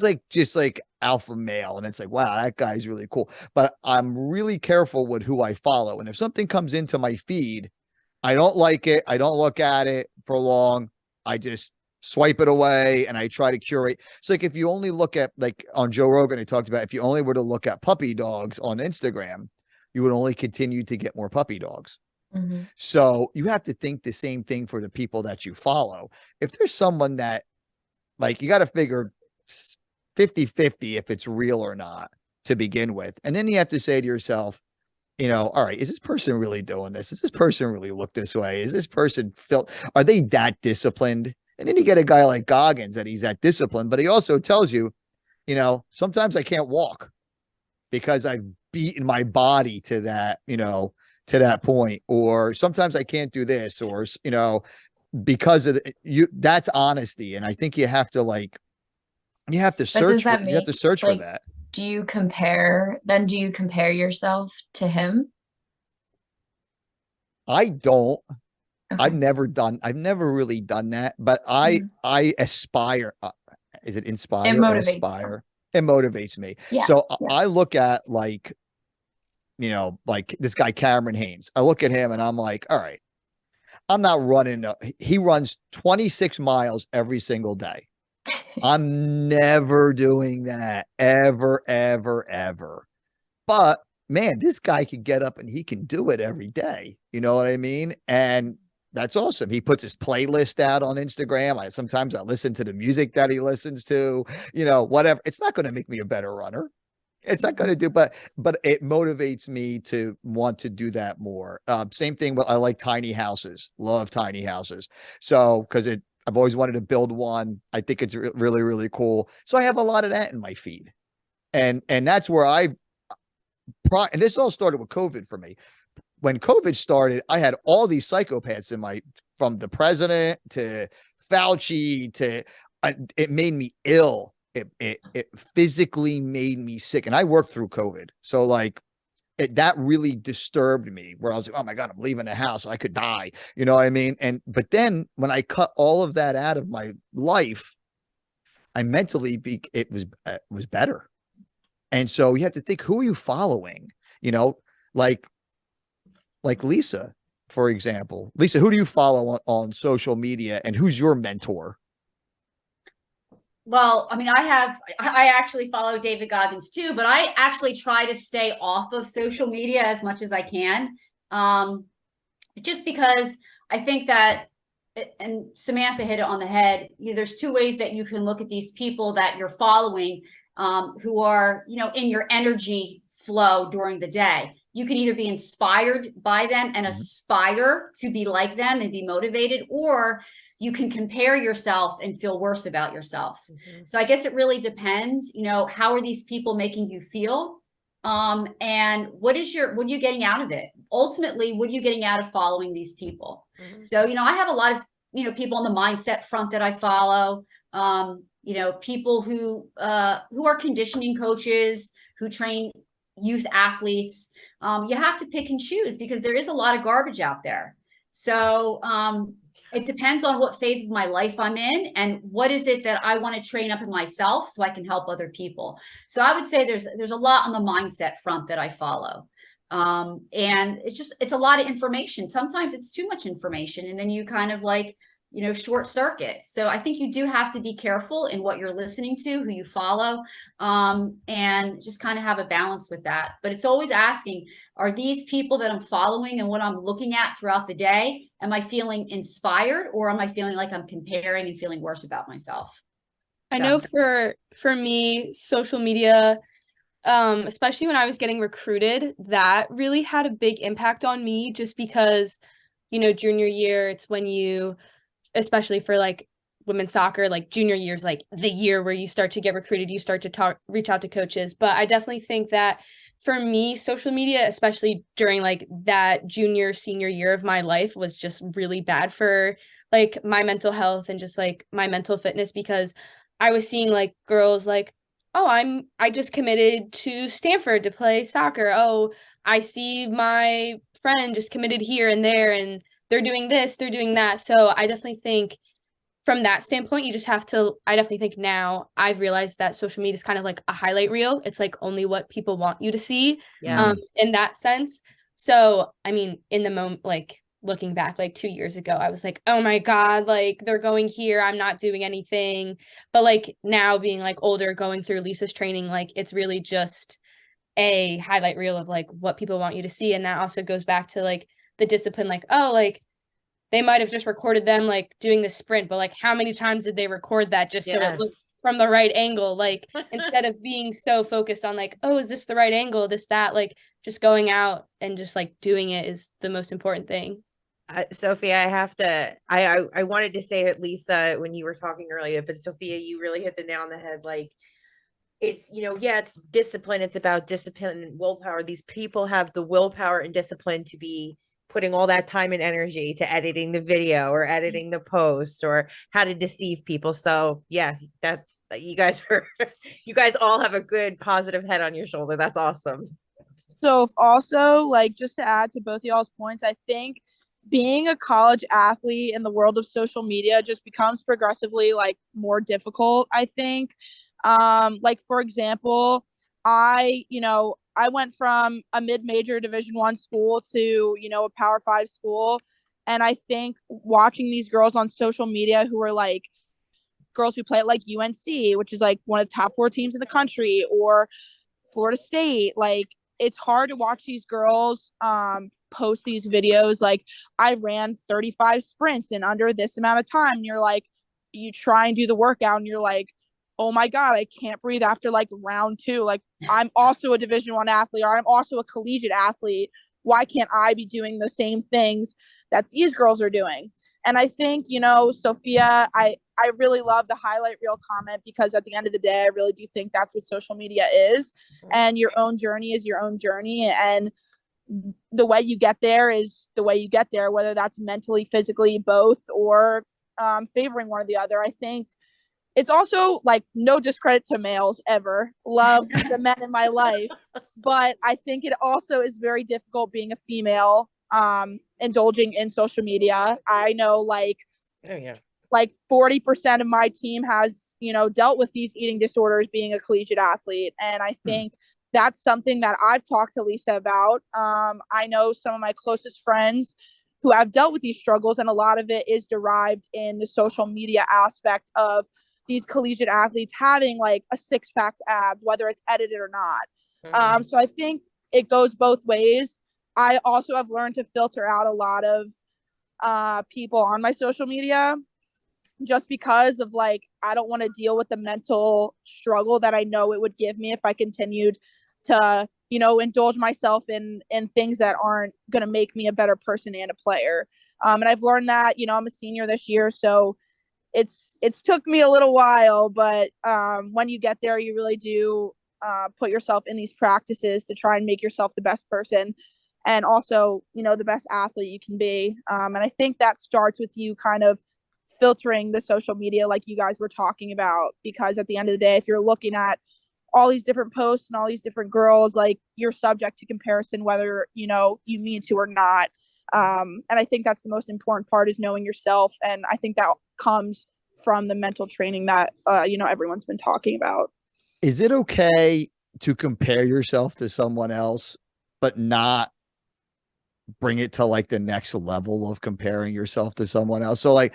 like, just like alpha male. And it's like, wow, that guy's really cool. But I'm really careful with who I follow. And if something comes into my feed I don't like it. I don't look at it for long. I just swipe it away and I try to curate. It's like if you only look at, like on Joe Rogan, he talked about if you only were to look at puppy dogs on Instagram, you would only continue to get more puppy dogs. Mm-hmm. So you have to think the same thing for the people that you follow. If there's someone that, like, you got to figure 50-50 if it's real or not to begin with. And then you have to say to yourself, you know, all right, is this person really doing this? Does this person really look this way? Is this person are they that disciplined? And then you get a guy like Goggins that he's that disciplined, but he also tells you, you know, sometimes I can't walk because I've beaten my body to that, you know, to that point, or sometimes I can't do this, or, you know, because of that's honesty. And I think you have to you have to search for like, that. Do you compare yourself to him? I don't. Okay. I've never really done that, but I aspire. Is it inspire? It motivates. Aspire. It motivates me. Yeah. So yeah. I look at, like, you know, like this guy, Cameron Haynes. I look at him and I'm like, all right, I'm not running. He runs 26 miles every single day. I'm never doing that ever, ever, ever. But man, this guy can get up and he can do it every day. You know what I mean? And that's awesome. He puts his playlist out on Instagram. Sometimes I listen to the music that he listens to, you know, whatever. It's not going to make me a better runner. It's not going to do, but it motivates me to want to do that more. Same thing. I like tiny houses, love tiny houses. So, I've always wanted to build one. I think it's really, really cool. So I have a lot of that in my feed. And that's where and this all started with COVID for me. When COVID started, I had all these psychopaths from the president to Fauci to, it made me ill. It physically made me sick. And I worked through COVID. So like that really disturbed me, where I was like, oh my God, I'm leaving the house. I could die. You know what I mean? But then when I cut all of that out of my life, I mentally, it was better. And so you have to think, who are you following? You know, like Lisa, for example. Lisa, who do you follow on social media, and who's your mentor? Well, I mean, I actually follow David Goggins too, but I actually try to stay off of social media as much as I can. Just because I think that, and Samantha hit it on the head, you know, there's two ways that you can look at these people that you're following, who are, you know, in your energy flow during the day. You can either be inspired by them and aspire to be like them and be motivated, or you can compare yourself and feel worse about yourself. So I guess it really depends, you know, how are these people making you feel? And what are you getting out of it? Ultimately, what are you getting out of following these people? So, you know, I have a lot of, you know, people on the mindset front that I follow, you know, people who are conditioning coaches, who train youth athletes. You have to pick and choose because there is a lot of garbage out there. So, it depends on what phase of my life I'm in and what is it that I want to train up in myself so I can help other people. So I would say there's a lot on the mindset front that I follow. And it's a lot of information. Sometimes it's too much information and then you kind of like, you know, short circuit. So I think you do have to be careful in what you're listening to, who you follow, and just kind of have a balance with that. But it's always asking, are these people that I'm following and what I'm looking at throughout the day, am I feeling inspired, or am I feeling like I'm comparing and feeling worse about myself? I know for me, social media, especially when I was getting recruited, that really had a big impact on me, just because, you know, junior year, it's when you, especially for like women's soccer, like junior year is like the year where you start to get recruited, you start to reach out to coaches. But I definitely think that for me, social media, especially during like that senior year of my life, was just really bad for like my mental health and just like my mental fitness, because I was seeing like girls like, oh, I just committed to Stanford to play soccer. Oh, I see my friend just committed here and there, and they're doing this, they're doing that. So I definitely think from that standpoint, you just have to, I definitely think now I've realized that social media is kind of like a highlight reel. It's like only what people want you to see, in that sense. So, I mean, in the moment, like looking back like 2 years ago, I was like, oh my God, like they're going here, I'm not doing anything. But like now being like older, going through Lisa's training, like it's really just a highlight reel of like what people want you to see. And that also goes back to like the discipline, like, oh, like they might have just recorded them like doing the sprint, but like how many times did they record that just so it looked Yes. from the right angle? Like instead of being so focused on like, oh, is this the right angle? This, that, like just going out and just like doing it is the most important thing. Sophia, I have to, I wanted to say it, Lisa, when you were talking earlier, but Sophia, you really hit the nail on the head. Like, it's, you know, yeah, it's discipline. It's about discipline and willpower. These people have the willpower and discipline to be putting all that time and energy to editing the video or editing the post or how to deceive people. So yeah, that you guys are, you guys all have a good positive head on your shoulder. That's awesome. So also, like, just to add to both y'all's points, I think being a college athlete in the world of social media just becomes progressively like more difficult, I think. Like for example, I went from a mid-major Division I school to, you know, a Power 5 school. And I think watching these girls on social media who are like girls who play at like UNC, which is like one of the top 4 teams in the country, or Florida State, like it's hard to watch these girls post these videos like I ran 35 sprints in under this amount of time, and you're like, you try and do the workout and you're like, oh my God, I can't breathe after like round 2. Like I'm also a Division I athlete, or I'm also a collegiate athlete. Why can't I be doing the same things that these girls are doing? And I think, you know, Sophia, I really love the highlight reel comment, because at the end of the day, I really do think that's what social media is. And your own journey is your own journey. And the way you get there is the way you get there, whether that's mentally, physically, both, or favoring one or the other. I think it's also like no discredit to males ever. Love the men in my life. But I think it also is very difficult being a female indulging in social media. I know like, Oh yeah. like 40% of my team has, you know, dealt with these eating disorders being a collegiate athlete. And I think that's something that I've talked to Lisa about. I know some of my closest friends who have dealt with these struggles, and a lot of it is derived in the social media aspect of these collegiate athletes having like a 6-pack abs, whether it's edited or not. So I think it goes both ways. I also have learned to filter out a lot of people on my social media, just because of like, I don't want to deal with the mental struggle that I know it would give me if I continued to, you know, indulge myself in things that aren't going to make me a better person and a player. And I've learned that, you know, I'm a senior this year, so it's took me a little while, but when you get there, you really do put yourself in these practices to try and make yourself the best person, and also, you know, the best athlete you can be. And I think that starts with you kind of filtering the social media like you guys were talking about, because at the end of the day, if you're looking at all these different posts and all these different girls, like you're subject to comparison, whether, you know, you mean to or not. And I think that's the most important part, is knowing yourself. And I think that comes from the mental training that, you know, everyone's been talking about. Is it okay to compare yourself to someone else, but not bring it to like the next level of comparing yourself to someone else? So like,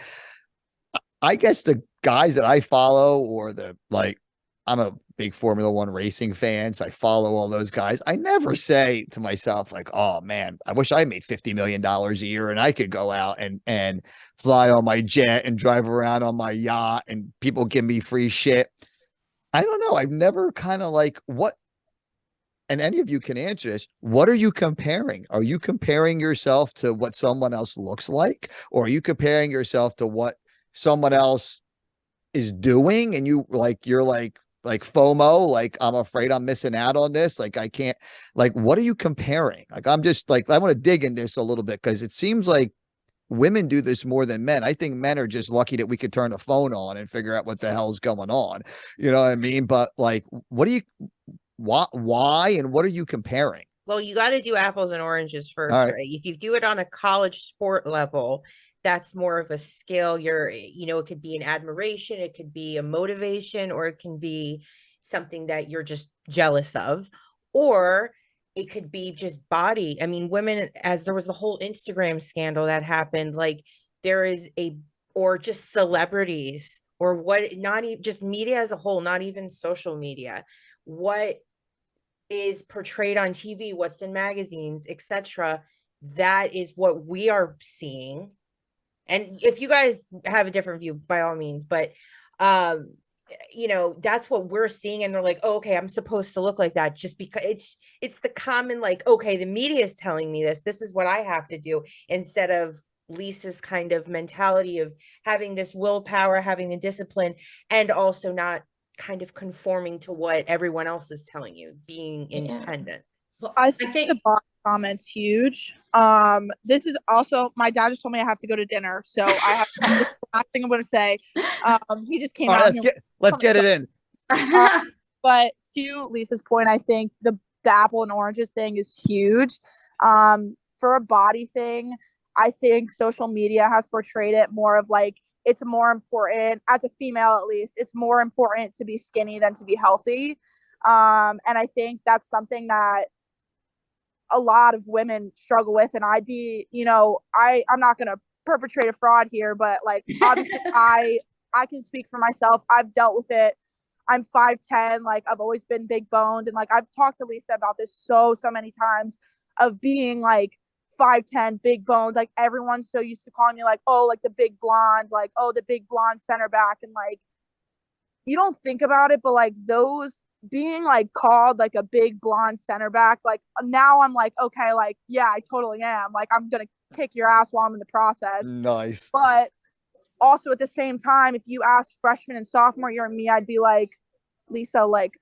I guess the guys that I follow, or the like, I'm a big Formula One racing fan, so I follow all those guys. I never say to myself like, "Oh man, I wish I made $50 million a year and I could go out and fly on my jet and drive around on my yacht and people give me free shit." I don't know. I've never kind of like what, and any of you can answer this. What are you comparing? Are you comparing yourself to what someone else looks like, or are you comparing yourself to what someone else is doing, and you're like FOMO, like I'm afraid I'm missing out on this, like I can't, like what are you comparing? Like I'm just like, I want to dig in this a little bit, because it seems like women do this more than men. I think men are just lucky that we could turn a phone on and figure out what the hell's going on, you know what I mean? But like, what do you, why and what are you comparing? Well, you got to do apples and oranges first, All right. right? If you do it on a college sport level, that's more of a skill. You know, it could be an admiration, it could be a motivation, or it can be something that you're just jealous of. Or it could be just body. I mean, women, as there was the whole Instagram scandal that happened, like there is or just celebrities or what, not even just media as a whole, not even social media, what is portrayed on TV, what's in magazines, etc. That is what we are seeing. And if you guys have a different view, by all means, but that's what we're seeing, and they're like, oh, okay, I'm supposed to look like that just because it's the common, like, okay, the media is telling me this is what I have to do, instead of Lisa's kind of mentality of having this willpower, having the discipline, and also not kind of conforming to what everyone else is telling you, being independent. Well, I think the body comment's huge. This is also, my dad just told me I have to go to dinner, so I have this is the last thing I'm going to say. He just came All right, out. let's get it in. But to Lisa's point, I think the apple and oranges thing is huge. For a body thing, I think social media has portrayed it more of like, it's more important, as a female at least, it's more important to be skinny than to be healthy. And I think that's something that a lot of women struggle with. And I'd be, I'm not going to perpetrate a fraud here, but like, obviously I can speak for myself. I've dealt with it. I'm 5'10", like I've always been big boned. And like, I've talked to Lisa about this so many times, of being like 5'10", big boned. Like everyone's so used to calling me like, oh, like the big blonde, like, oh, the big blonde center back. And like, you don't think about it, but like those being like called like a big blonde center back, like now I'm like, okay, like, yeah, I totally am. Like, I'm going to kick your ass while I'm in the process. Nice. But also at the same time, if you ask freshman and sophomore year and me, I'd be like, Lisa, like,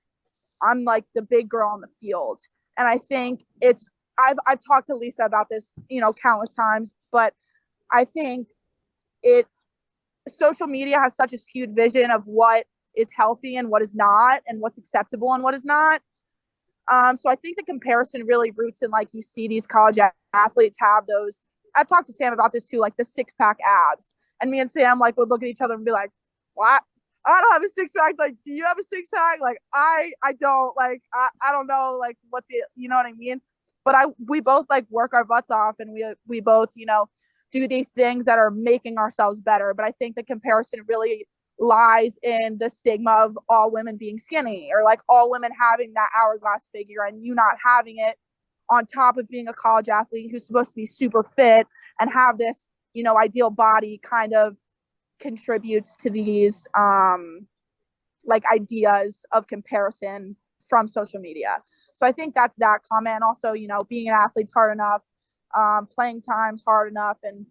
I'm like the big girl on the field. And I think I've talked to Lisa about this, countless times, but I think social media has such a skewed vision of what is healthy and what is not, and what's acceptable and what is not. So I think the comparison really roots in, like, you see these college athletes have those. I've talked to Sam about this too, like the 6-pack abs. And me and Sam like would look at each other and be like, what? I don't have a 6-pack. Like, do you have a 6-pack? Like, I don't, like, I don't know, like, what you know what I mean? But we both like work our butts off, and we both, do these things that are making ourselves better. But I think the comparison really lies in the stigma of all women being skinny, or like all women having that hourglass figure and you not having it, on top of being a college athlete who's supposed to be super fit and have this, ideal body, kind of contributes to these like ideas of comparison from social media. So I think that's that comment. Also, being an athlete's hard enough, playing time's hard enough, and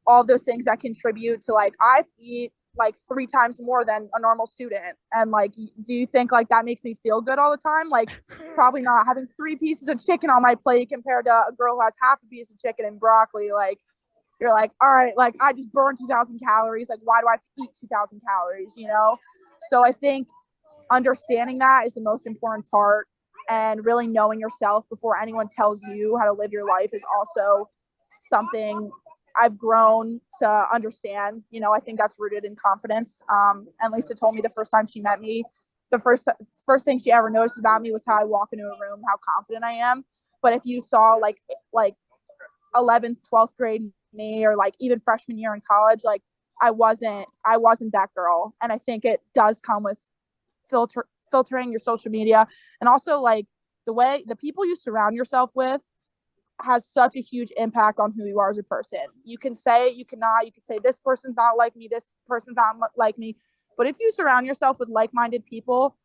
all those things that contribute to, like, I eat like 3 times more than a normal student. And like, do you think like that makes me feel good all the time? Like, probably not. Having 3 pieces of chicken on my plate compared to a girl who has half a piece of chicken and broccoli, like, you're like, all right, like, I just burned 2,000 calories. Like, why do I have to eat 2,000 calories, So I think understanding that is the most important part, and really knowing yourself before anyone tells you how to live your life is also something I've grown to understand. I think that's rooted in confidence. And Lisa told me the first time she met me, the first thing she ever noticed about me was how I walk into a room, how confident I am. But if you saw like 11th, 12th grade me, or like even freshman year in college, like I wasn't that girl. And I think it does come with filtering your social media, and also like the people you surround yourself with has such a huge impact on who you are as a person. You can say, you can say this person's not like me, this person's not like me. But if you surround yourself with like-minded people,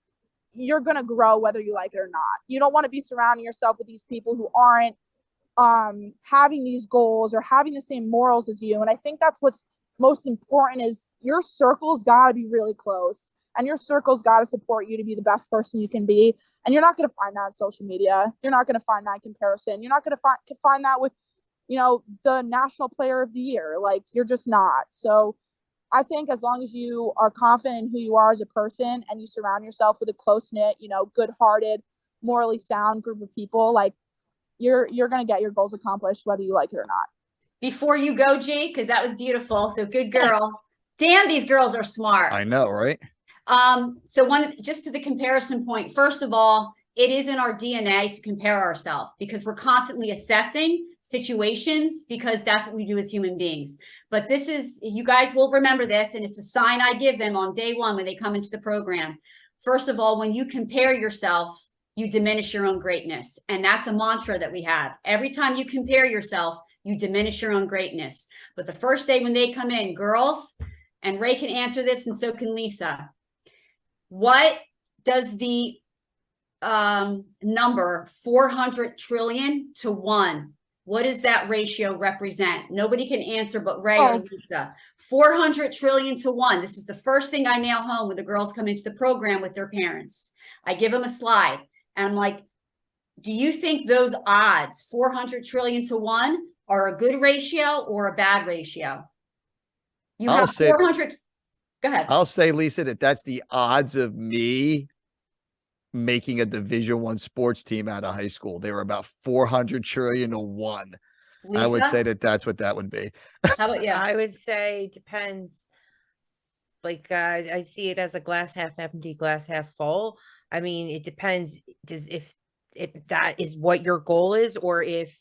you're going to grow whether you like it or not. You don't want to be surrounding yourself with these people who aren't having these goals or having the same morals as you. And I think that's what's most important, is your circle's got to be really close, and your circle's got to support you to be the best person you can be. And you're not going to find that on social media. You're not going to find that comparison. You're not going to find that with, the national player of the year. Like, you're just not. So I think as long as you are confident in who you are as a person, and you surround yourself with a close-knit, good-hearted, morally sound group of people, like, you're going to get your goals accomplished whether you like it or not. Before you go, G, because that was beautiful. So good girl. Damn, these girls are smart. I know, right? So just to the comparison point, first of all, it is in our DNA to compare ourselves because we're constantly assessing situations because that's what we do as human beings. But this is, you guys will remember this, and it's a sign I give them on day one when they come into the program. First of all, when you compare yourself, you diminish your own greatness. And that's a mantra that we have. Every time you compare yourself, you diminish your own greatness. But the first day when they come in, girls, and Ray can answer this and so can Lisa, what does the number 400 trillion to 1, what does that ratio represent? Nobody can answer but Ray or Lisa. 400 trillion to 1. This is the first thing I nail home when the girls come into the program with their parents. I give them a slide and I'm like, do you think those odds, 400 trillion to 1, are a good ratio or a bad ratio? You I'll have say- 400. Go ahead. I'll say, Lisa, that's the odds of me making a Division I sports team out of high school. They were about 400 trillion to 1. Lisa, I would say that's what that would be. how about you? I would say depends. Like I see it as a glass half empty, glass half full. I mean, it depends. Does if that is what your goal is, or if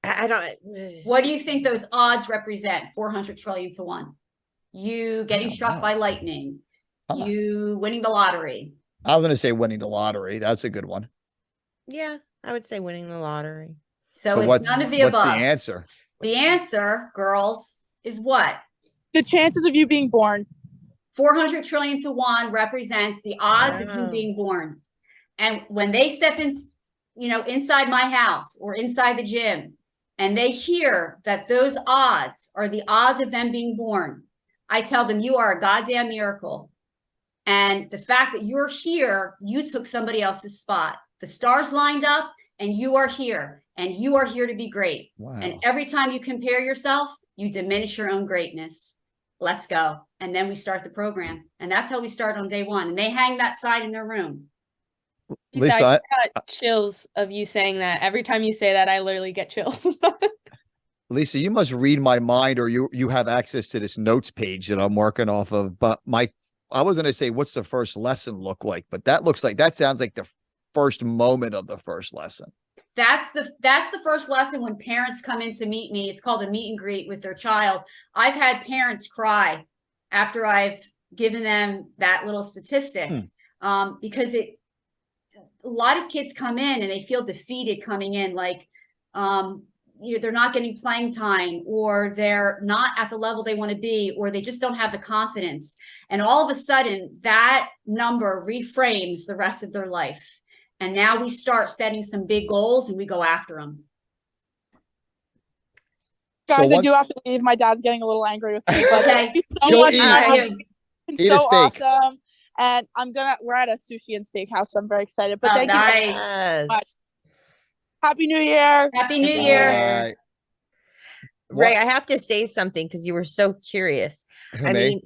I don't. What do you think those odds represent? 400 trillion to 1. You getting struck by lightning. You winning the lottery. I was going to say winning the lottery. That's a good one. Yeah, I would say winning the lottery. So it's what's none of the what's above. the answer? The answer, girls, is what? The chances of you being born. 400 trillion to 1 represents the odds of you Wow. being born. And when they step in, inside my house or inside the gym, and they hear that those odds are the odds of them being born, I tell them, you are a goddamn miracle. And the fact that you're here, you took somebody else's spot. The stars lined up and you are here, and you are here to be great. Wow. And every time you compare yourself, you diminish your own greatness. Let's go. And then we start the program. And that's how we start on day one. And they hang that sign in their room. Lisa, Lisa, I got chills of you saying that. Every time you say that, I literally get chills. Lisa, you must read my mind, or you have access to this notes page that I'm working off of. But I was going to say, what's the first lesson look like? But that sounds like the first moment of the first lesson. That's the first lesson when parents come in to meet me. It's called a meet and greet with their child. I've had parents cry after I've given them that little statistic, because a lot of kids come in and they feel defeated coming in, like they're not getting playing time, or they're not at the level they want to be, or they just don't have the confidence. And all of a sudden that number reframes the rest of their life. And now we start setting some big goals and we go after them. Guys, I do have to leave. My dad's getting a little angry with me. But Okay. so much Eat. It's Eat a so steak. awesome. And we're at a sushi and steakhouse, so I'm very excited. But thank you. Nice. Yes. Happy New Year. Happy New Year. Right. Ray, I have to say something because you were so curious. Who, I me?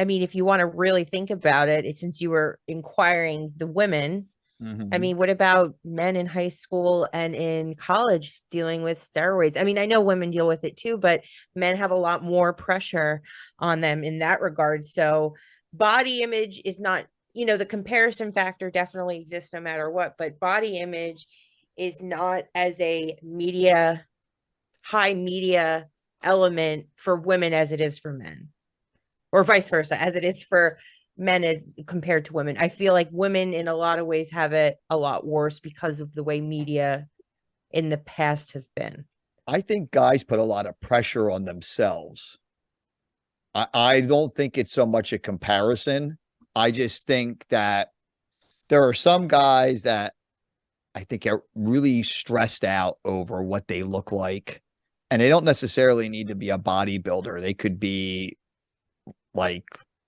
mean, if you want to really think about it, since you were inquiring the women, Mhm. I mean, what about men in high school and in college dealing with steroids? I mean, I know women deal with it too, but men have a lot more pressure on them in that regard. So body image is not, the comparison factor definitely exists no matter what, but body image is not as a high media element for women as it is for men, or vice versa, as it is for men as compared to women. I feel like women in a lot of ways have it a lot worse because of the way media in the past has been. I think guys put a lot of pressure on themselves. I don't think it's so much a comparison. I just think that there are some guys that I think are really stressed out over what they look like. And they don't necessarily need to be a bodybuilder. They could be like,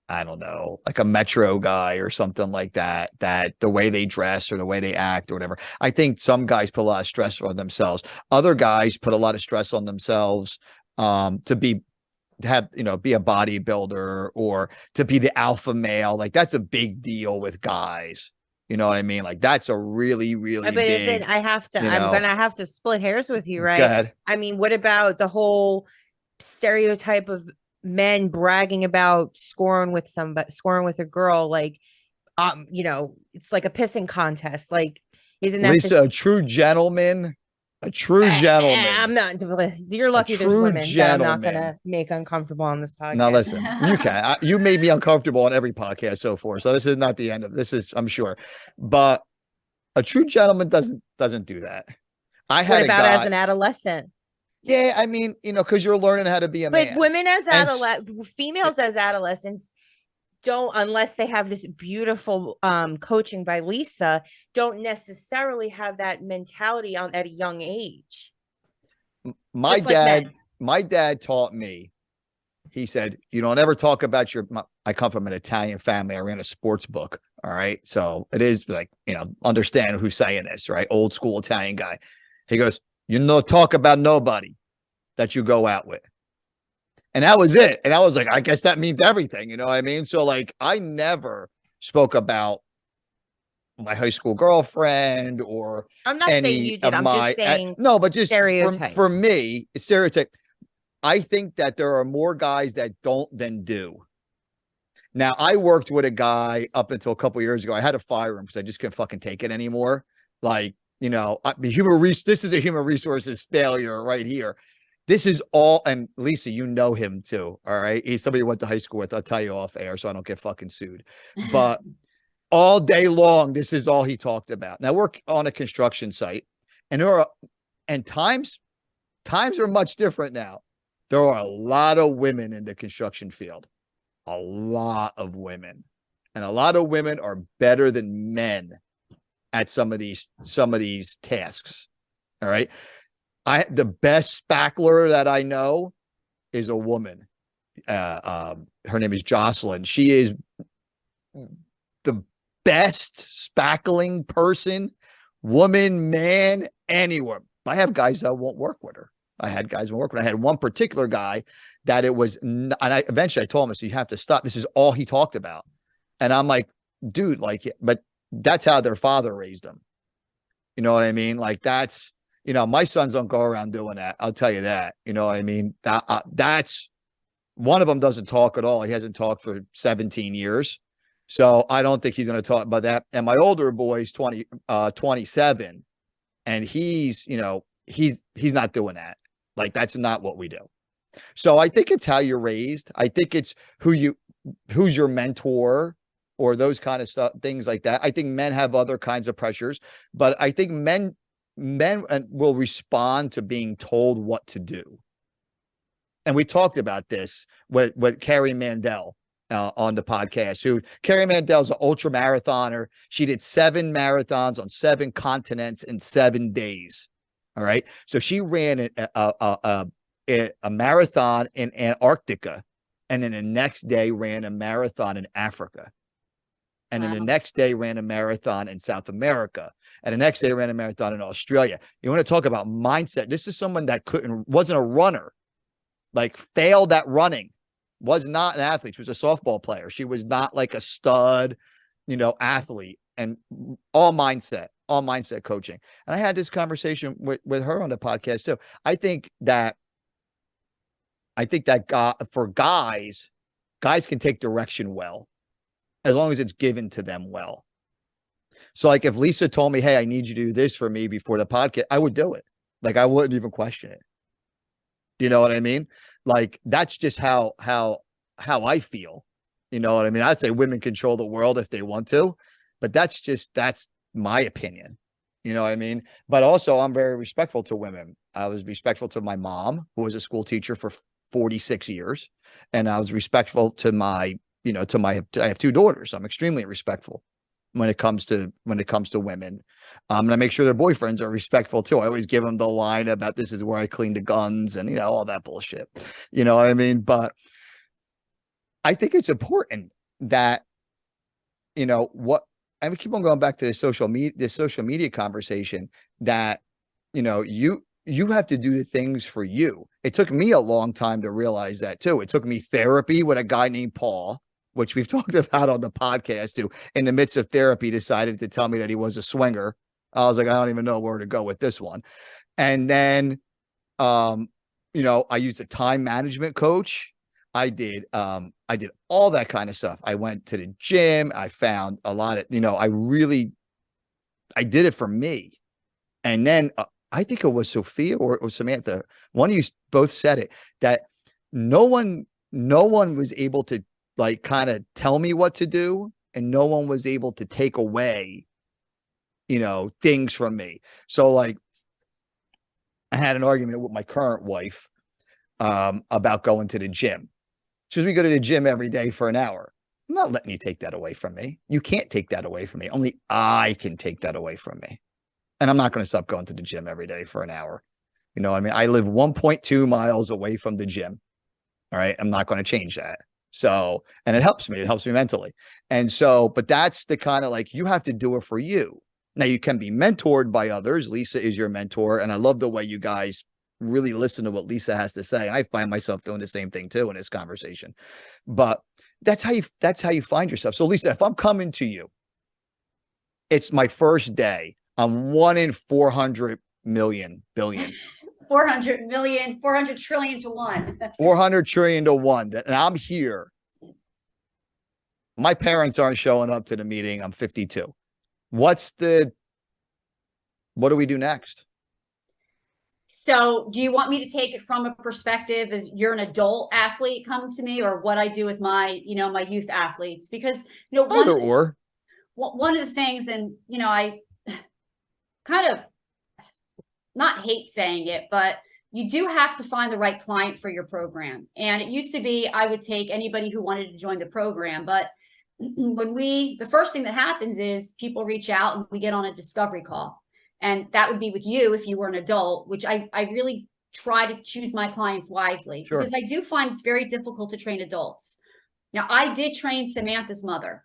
I don't know, like a metro guy or something like that, that the way they dress or the way they act or whatever. I think some guys put a lot of stress on themselves. Other guys put a lot of stress on themselves to be a bodybuilder or to be the alpha male. Like that's a big deal with guys. You know what I mean? Like that's a really, really But big. I'm gonna have to split hairs with you, right? Go ahead. I mean, what about the whole stereotype of men bragging about scoring with a girl? Like, you know, it's like a pissing contest. Like, isn't that Lisa, a true gentleman, a true gentleman. I'm not. You're lucky there's true women that I'm not gentleman. gonna make uncomfortable on this podcast. Now listen, you can. You made me uncomfortable on every podcast so far. So this is not the end of this. Is I'm sure, but a true gentleman doesn't do that. I had What a about guy, as an adolescent? yeah, I mean, you know, because you're learning how to be a But man. women as And females as adolescents don't, unless they have this beautiful coaching by Lisa, don't necessarily have that mentality at a young age. my Just like dad, men. my dad taught me. He said, "You don't ever talk about I come from an Italian family. I ran a sports book. All right, so it is like, you know, understand who's saying this, right? Old school Italian guy. He goes, you know, talk about nobody that you go out with." And that was it. And I was like, I guess that means everything. You know what I mean? So like, I never spoke about my high school girlfriend or I'm not saying you did. I'm just saying no, but just stereotype. for me, it's stereotype. I think that there are more guys that don't than do. Now, I worked with a guy up until a couple of years ago. I had to fire him because I just couldn't fucking take it anymore. Like, you know, this is a human resources failure right here. This is all, and Lisa, you know him too. All right. He's somebody you went to high school with. I'll tell you off air so I don't get fucking sued. But all day long, this is all he talked about. Now, we're on a construction site, and times are much different now. There are a lot of women in the construction field. A lot of women. And a lot of women are better than men at some of these tasks. All right. The best spackler that I know is a woman. Her name is Jocelyn. She is the best spackling person, woman, man, anywhere. I have guys that won't work with her. I had guys who work with her. I had one particular guy that it was, and eventually I told him, so you have to stop. This is all he talked about. And I'm like, dude, like, but that's how their father raised them. You know what I mean? Like, that's, you know, my sons don't go around doing that. I'll tell you that. You know what I mean? That's one of them doesn't talk at all. He hasn't talked for 17 years. So I don't think he's going to talk about that. And my older boy's 27, and he's, you know, he's not doing that. Like, that's not what we do. So I think it's how you're raised. I think it's who's your mentor or those kind of stuff, things like that. I think men have other kinds of pressures, but I think men will respond to being told what to do. And we talked about this with Carrie Mandel on the podcast. Carrie Mandel's an ultra marathoner. She did 7 marathons on 7 continents in 7 days. All right. So she ran a marathon in Antarctica, and then the next day ran a marathon in Africa. And then the next day ran a marathon in South America. And the next day ran a marathon in Australia. You want to talk about mindset? This is someone that wasn't a runner, like failed at running, was not an athlete. She was a softball player. She was not like a stud, you know, athlete, and all mindset coaching. And I had this conversation with her on the podcast too. I think that for guys can take direction well, as long as it's given to them well. So like if Lisa told me, hey, I need you to do this for me before the podcast, I would do it. Like, I wouldn't even question it. You know what I mean? Like, that's just how I feel. You know what I mean? I'd say women control the world if they want to, but that's my opinion. You know what I mean? But also, I'm very respectful to women. I was respectful to my mom, who was a school teacher for 46 years. And I was respectful to I have 2 daughters. I'm extremely respectful when it comes to women. And I make sure their boyfriends are respectful too. I always give them the line about, this is where I clean the guns, and, you know, all that bullshit. You know what I mean? But I think it's important that, you know, I would keep on going back to this social media conversation, that, you know, you have to do the things for you. It took me a long time to realize that too. It took me therapy with a guy named Paul, which we've talked about on the podcast too. In the midst of therapy, decided to tell me that he was a swinger. I was like, I don't even know where to go with this one. And then, you know, I used a time management coach. I did all that kind of stuff. I went to the gym. I found a lot of, I did it for me. And then I think it was Sophia or Samantha. One of you both said it, that no one was able to like kind of tell me what to do, and no one was able to take away, things from me. So like I had an argument with my current wife about going to the gym. She says, we go to the gym every day for an hour. I'm not letting you take that away from me. You can't take that away from me. Only I can take that away from me. And I'm not going to stop going to the gym every day for an hour. You know what I mean? I live 1.2 miles away from the gym. All right. I'm not going to change that. So, and it helps me. It helps me mentally. And so, but that's the kind of like, you have to do it for you. Now you can be mentored by others. Lisa is your mentor. And I love the way you guys really listen to what Lisa has to say. And I find myself doing the same thing too in this conversation. But that's how you find yourself. So Lisa, if I'm coming to you, it's my first day. I'm 1 in 400 million billion. 400 million, 400 trillion to 1. 400 trillion to 1. And I'm here. My parents aren't showing up to the meeting. I'm 52. What do we do next? So do you want me to take it from a perspective as you're an adult athlete come to me, or what I do with my, my youth athletes? Because, Either or. One of the things, and, I kind of not hate saying it, but you do have to find the right client for your program. And it used to be, I would take anybody who wanted to join the program. But the first thing that happens is people reach out and we get on a discovery call. And that would be with you if you were an adult, which I really try to choose my clients wisely. Sure. Because I do find it's very difficult to train adults. Now, I did train Samantha's mother.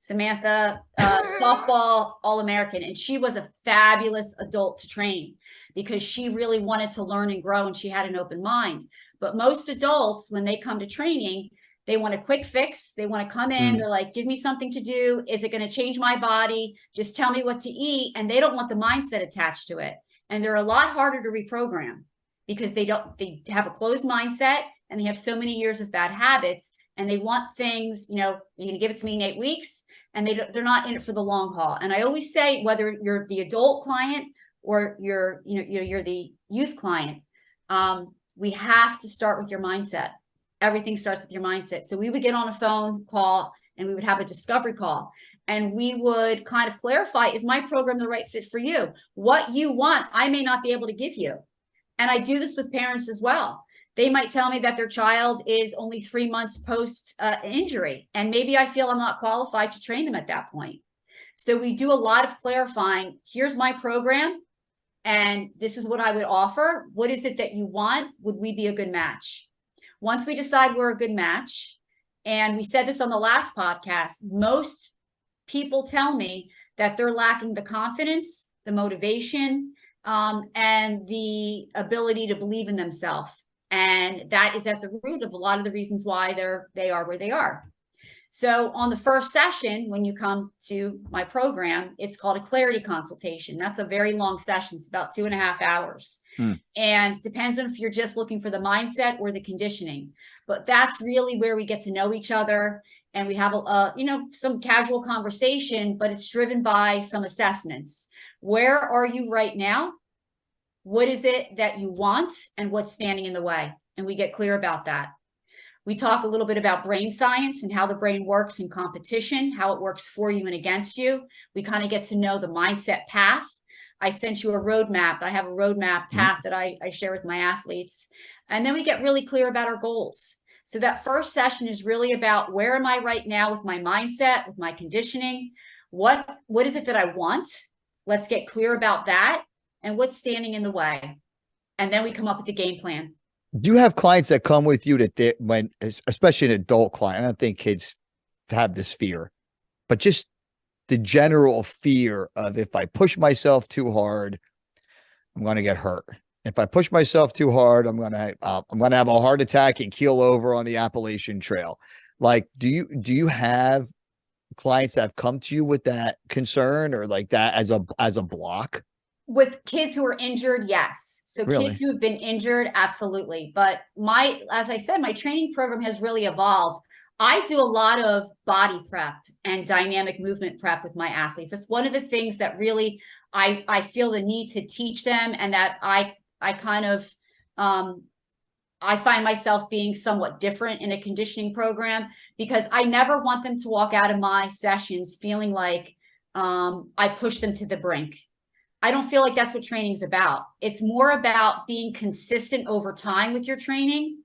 Samantha, softball All-American, and she was a fabulous adult to train because she really wanted to learn and grow, and she had an open mind. But most adults, when they come to training, they want a quick fix. They want to come in. They're like, give me something to do. Is it going to change my body? Just tell me what to eat. And they don't want the mindset attached to it. And they're a lot harder to reprogram because they have a closed mindset and they have so many years of bad habits, and they want things, you're going to give it to me in 8 weeks. And they're not in it for the long haul. And I always say, whether you're the adult client or you're the youth client, we have to start with your mindset. Everything starts with your mindset. So we would get on a phone call and we would have a discovery call, and we would kind of clarify, is my program the right fit for you? What you want, I may not be able to give you. And I do this with parents as well. They might tell me that their child is only 3 months post injury, and maybe I feel I'm not qualified to train them at that point. So we do a lot of clarifying. Here's my program, and this is what I would offer. What is it that you want? Would we be a good match? Once we decide we're a good match, and we said this on the last podcast, most people tell me that they're lacking the confidence, the motivation, and the ability to believe in themselves. And that is at the root of a lot of the reasons why they are where they are. So on the first session, when you come to my program, it's called a clarity consultation. That's a very long session. It's about 2.5 hours. And depends on if you're just looking for the mindset or the conditioning. But that's really where we get to know each other. And we have some casual conversation, but it's driven by some assessments. Where are you right now? What is it that you want, and what's standing in the way? And we get clear about that. We talk a little bit about brain science and how the brain works in competition, how it works for you and against you. We kind of get to know the mindset path. I sent you a roadmap. I have a roadmap path that I share with my athletes. And then we get really clear about our goals. So that first session is really about, where am I right now with my mindset, with my conditioning? What is it that I want? Let's get clear about that. And what's standing in the way? And then we come up with the game plan. Do you have clients that come with you that especially an adult client? I don't think kids have this fear, but just the general fear of, if I push myself too hard, I'm going to get hurt. If I push myself too hard, I'm going to have a heart attack and keel over on the Appalachian Trail. Like, do you have clients that have come to you with that concern, or like that as a block? With kids who are injured, yes. So Really? kids who have been injured, absolutely. But as I said, my training program has really evolved. I do a lot of body prep and dynamic movement prep with my athletes. That's one of the things that really I feel the need to teach them, and that I kind of I find myself being somewhat different in a conditioning program, because I never want them to walk out of my sessions feeling like I push them to the brink. I don't feel like that's what training is about. It's more about being consistent over time with your training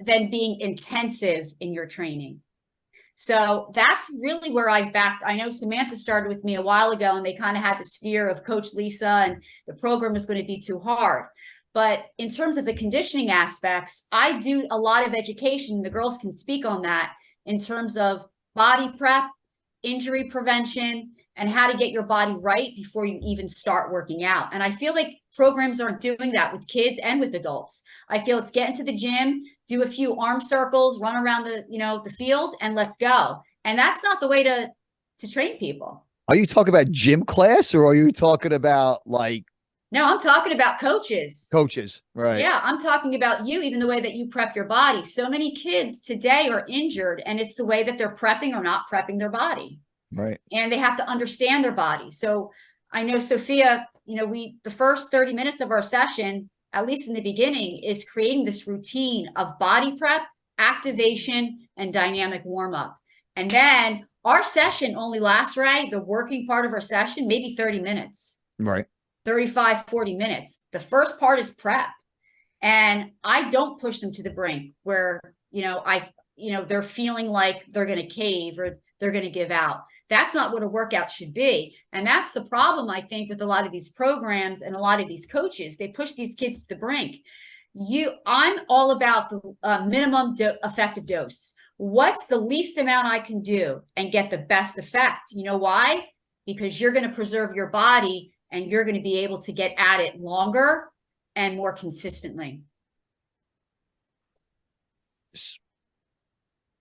than being intensive in your training. So that's really where I've backed. I know Samantha started with me a while ago, and they kind of had this fear of Coach Lisa and the program is going to be too hard. But in terms of the conditioning aspects, I do a lot of education. The girls can speak on that in terms of body prep, injury prevention, and how to get your body right before you even start working out. And I feel like programs aren't doing that with kids and with adults. I feel it's get into the gym, do a few arm circles, run around the field, and let's go. And that's not the way to train people. Are you talking about gym class, or are you talking about like? No, I'm talking about coaches. Coaches, right? Yeah, I'm talking about you, even the way that you prep your body. So many kids today are injured, and it's the way that they're prepping or not prepping their body. Right. And they have to understand their body. So I know, Sophia, the first 30 minutes of our session, at least in the beginning, is creating this routine of body prep, activation, and dynamic warm up. And then our session only lasts, Ray, the working part of our session, maybe 30 minutes. Right. 35, 40 minutes. The first part is prep. And I don't push them to the brink where, they're feeling like they're going to cave or they're going to give out. That's not what a workout should be. And that's the problem, I think, with a lot of these programs and a lot of these coaches. They push these kids to the brink. I'm all about the minimum effective dose. What's the least amount I can do and get the best effect? You know why? Because you're going to preserve your body and you're going to be able to get at it longer and more consistently.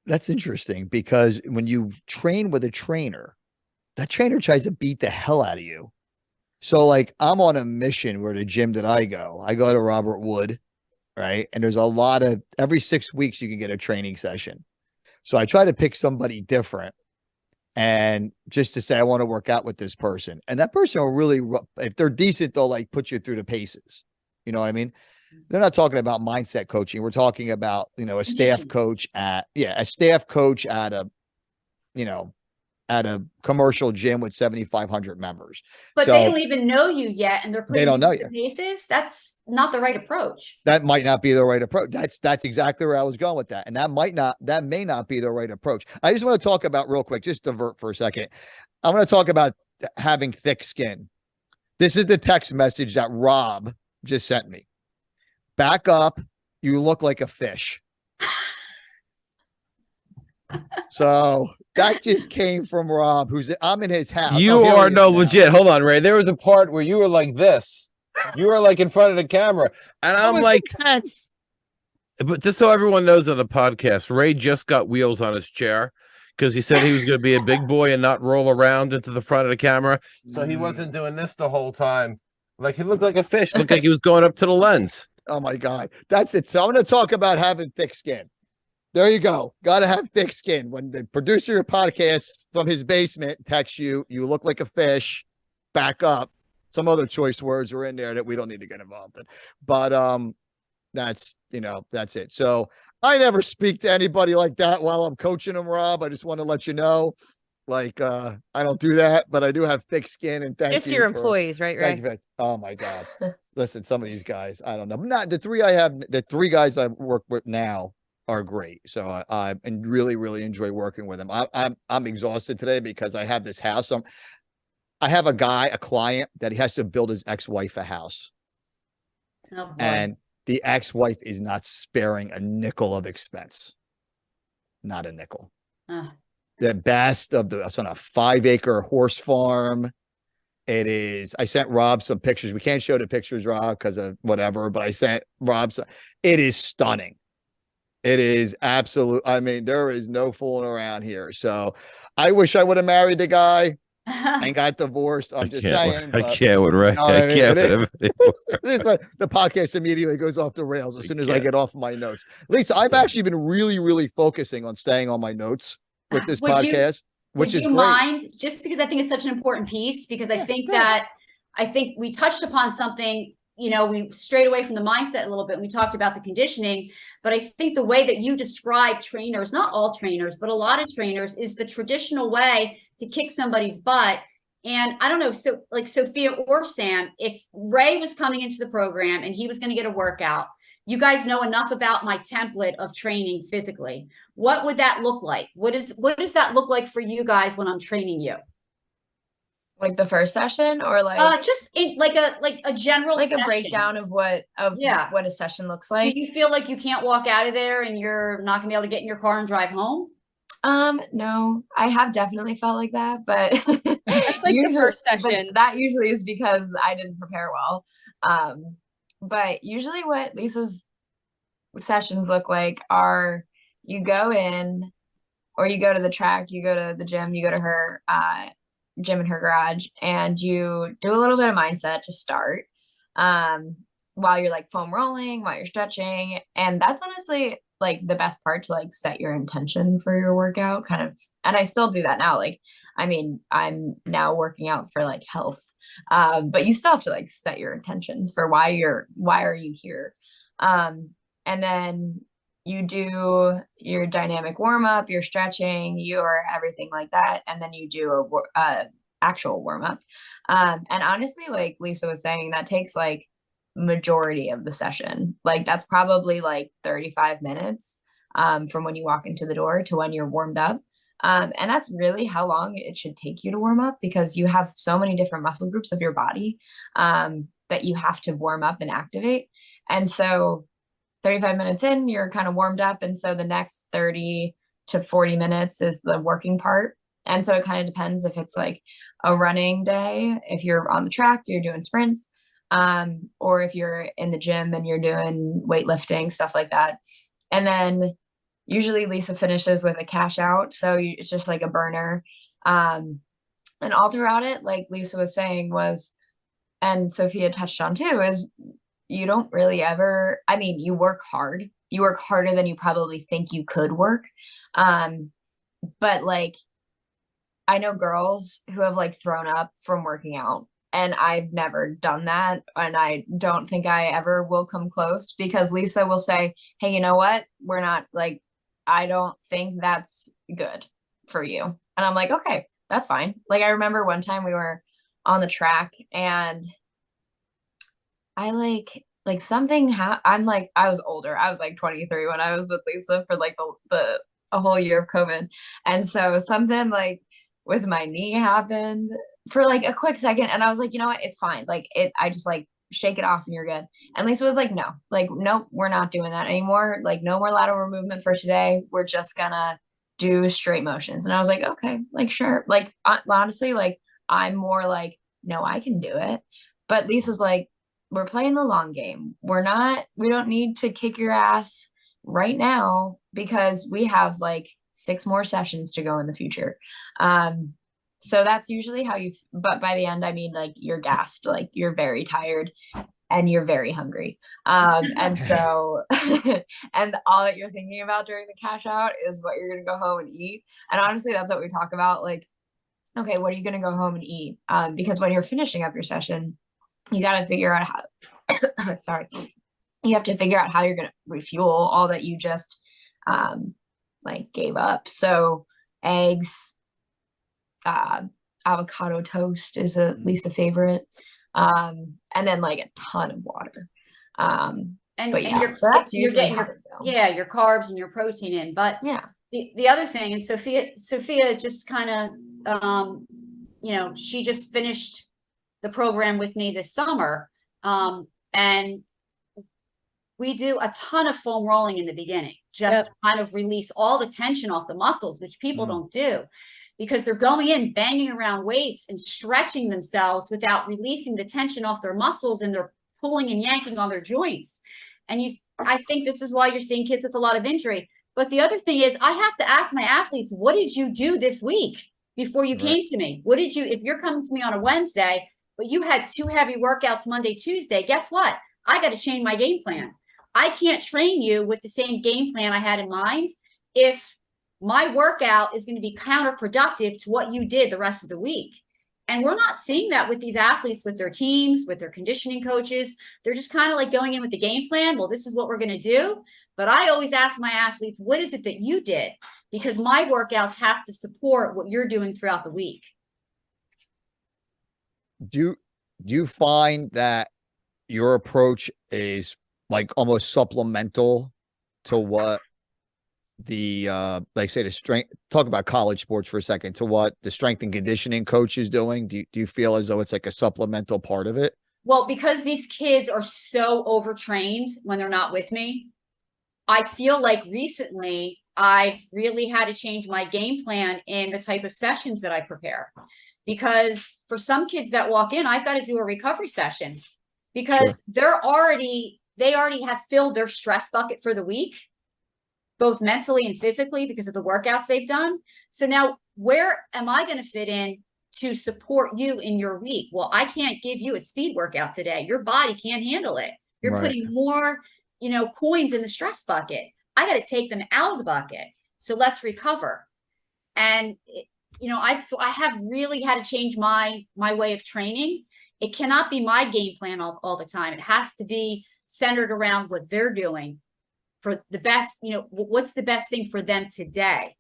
That's interesting, because when you train with a trainer, that trainer tries to beat the hell out of you. So like, I'm on a mission where the gym that I go to Robert Wood, right? And there's a lot of, every 6 weeks you can get a training session. So I try to pick somebody different, and just to say, I want to work out with this person. And that person will really, if they're decent, they'll like put you through the paces. You know what I mean? They're not talking about mindset coaching. We're talking about, a staff coach at a commercial gym with 7,500 members. But they don't even know you yet, and they're putting they don't know you paces. That's not the right approach. That might not be the right approach. That's exactly where I was going with that. And that may not be the right approach. I just want to talk about real quick, just divert for a second. I want to talk about having thick skin. This is the text message that Rob just sent me. Back up. You look like a fish. So that just came from Rob, I'm in his house. You are legit. Hold on, Ray. There was a part where you were like this. You were like in front of the camera. And I'm like, intense. But just so everyone knows on the podcast, Ray just got wheels on his chair because he said he was going to be a big boy and not roll around into the front of the camera. So he wasn't doing this the whole time. Like, he looked like a fish. Looked like he was going up to the lens. Oh my God. That's it. So I'm going to talk about having thick skin. There you go. Got to have thick skin. When the producer of your podcast from his basement texts you, you look like a fish, back up. Some other choice words were in there that we don't need to get involved in. But that's it. So I never speak to anybody like that while I'm coaching them, Rob. I just want to let you know, like, I don't do that, but I do have thick skin. And thank you. Just your employees, right? Right. Oh my God. Listen, some of these guys, I don't know. Not the three guys I work with now are great. So I really, really enjoy working with them. I'm exhausted today because I have this house. I have a client that he has to build his ex-wife a house. Oh, boy. And the ex-wife is not sparing a nickel of expense. Not a nickel. The best of it's on a 5-acre horse farm. It is. I sent Rob some pictures. We can't show the pictures, Rob, because of whatever, but I sent Rob some. It is stunning. It is absolute. I mean, there is no fooling around here. So I wish I would have married the guy. and got divorced. I'm just can't saying. with- I but- can't with Ray. You know what I I mean? can't It with him anymore. the podcast immediately goes off the rails as soon as I can't. get off my notes. Lisa, I've actually been really, really focusing on staying on my notes with this Would you- podcast, which Would is you great. mind, just because I think it's such an important piece, because I think that, I think we touched upon something, you know, we strayed away from the mindset a little bit. And we talked about the conditioning, but I think the way that you describe trainers, not all trainers, but a lot of trainers, is the traditional way to kick somebody's butt. And I don't know, so like Sophia or Sam, if Ray was coming into the program and he was going to get a workout, you guys know enough about my template of training physically. What would that look like? What does that look like for you guys when I'm training you? Like the first session, or like Just in like a general like session. a breakdown of what a session looks Do like. you feel like you can't walk out of there and you're not gonna be able to get in your car and drive home? No, I have definitely felt like that, but That's like the first but session. that usually is because I didn't prepare well. But usually what Lisa's sessions look like are you go in, or you go to the track, you go to the gym, you go to her gym in her garage, and you do a little bit of mindset to start while you're like foam rolling, while you're stretching. And that's honestly like the best part, to like set your intention for your workout kind of. And I still do that now. Like, I mean, I'm now working out for like health, but you still have to like set your intentions for why are you here. And then you do your dynamic warm up, your stretching, your everything like that. And then you do a actual warm up. And honestly, like Lisa was saying, that takes like majority of the session. Like that's probably like 35 minutes from when you walk into the door to when you're warmed up. And that's really how long it should take you to warm up, because you have so many different muscle groups of your body that you have to warm up and activate. And so 35 minutes in, you're kind of warmed up. And so the next 30 to 40 minutes is the working part. And so it kind of depends if it's like a running day, if you're on the track, you're doing sprints, or if you're in the gym and you're doing weightlifting, stuff like that. And then usually Lisa finishes with a cash out. So it's just like a burner. And all throughout it, like Lisa was saying and Sophia touched on too, is you don't really ever, I mean, you work hard. You work harder than you probably think you could work. But like, I know girls who have like thrown up from working out, and I've never done that. And I don't think I ever will come close, because Lisa will say, hey, you know what? We're not like, I don't think that's good for you. And I'm like, okay, that's fine. Like, I remember one time we were on the track, and I like something I'm like, I was older. I was like 23 when I was with Lisa for like a whole year of COVID. And so something like with my knee happened for like a quick second. And I was like, you know what? It's fine. Like I just like shake it off and you're good. And Lisa was like, no, like, nope, we're not doing that anymore. Like no more lateral movement for today. We're just gonna do straight motions. And I was like, okay, like, sure. Like honestly, like I'm more like, no, I can do it. But Lisa's like, we're playing the long game. We don't need to kick your ass right now, because we have like 6 more sessions to go in the future. So that's usually how but by the end, I mean, like you're gassed, like you're very tired and you're very hungry. And so, and all that you're thinking about during the cash out is what you're going to go home and eat. And honestly, that's what we talk about. Like, okay, what are you going to go home and eat? Because when you're finishing up your session, you got to figure out how, sorry, you have to figure out how you're going to refuel all that you just, like gave up. So eggs, avocado toast is at least a favorite. And then like a ton of water. But yeah, so that's you're usually getting how your carbs and your protein in. But yeah, the other thing, and Sophia just kind of, she just finished the program with me this summer. And we do a ton of foam rolling in the beginning, just kind of release all the tension off the muscles, which people don't do, because they're going in, banging around weights and stretching themselves without releasing the tension off their muscles, and they're pulling and yanking on their joints. And I think this is why you're seeing kids with a lot of injury. But the other thing is, I have to ask my athletes, what did you do this week? before you came to me? What did you, if you're coming to me on a Wednesday, but you had 2 heavy workouts Monday, Tuesday, guess what? I got to change my game plan. I can't train you with the same game plan I had in mind if my workout is going to be counterproductive to what you did the rest of the week. And we're not seeing that with these athletes, with their teams, with their conditioning coaches. They're just kind of like going in with the game plan. Well, this is what we're going to do. But I always ask my athletes, what is it that you did? Because my workouts have to support what you're doing throughout the week. Do you find that your approach is like almost supplemental to what the like say the strength, talk about college sports for a second, to what the strength and conditioning coach is doing? Do you feel as though it's like a supplemental part of it? Well, because these kids are so overtrained when they're not with me, I feel like recently I've really had to change my game plan in the type of sessions that I prepare. Because for some kids that walk in, I've got to do a recovery session because they already have filled their stress bucket for the week, both mentally and physically because of the workouts they've done. So now where am I going to fit in to support you in your week? Well, I can't give you a speed workout today. Your body can't handle it. You're putting more, coins in the stress bucket. I got to take them out of the bucket. So let's recover. And I have really had to change my way of training. It cannot be my game plan all the time. It has to be centered around what they're doing for the best, what's the best thing for them today.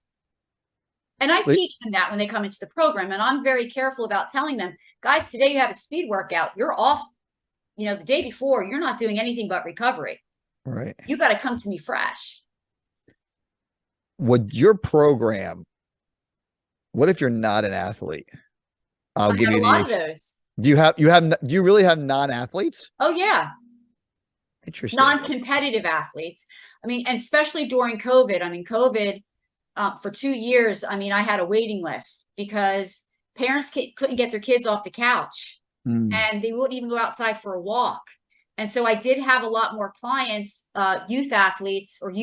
And I teach them that when they come into the program. And I'm very careful about telling them, guys, today you have a speed workout. You're off, the day before, you're not doing anything but recovery. Right. You got to come to me fresh. Would your program, what if you're not an athlete? I'll give you a lot of those. Do you really have non-athletes? Oh yeah. Interesting. Non-competitive athletes. I mean, and especially during COVID. I mean, COVID for 2 years, I had a waiting list because parents couldn't get their kids off the couch and they wouldn't even go outside for a walk. And so I did have a lot more clients, youth athletes or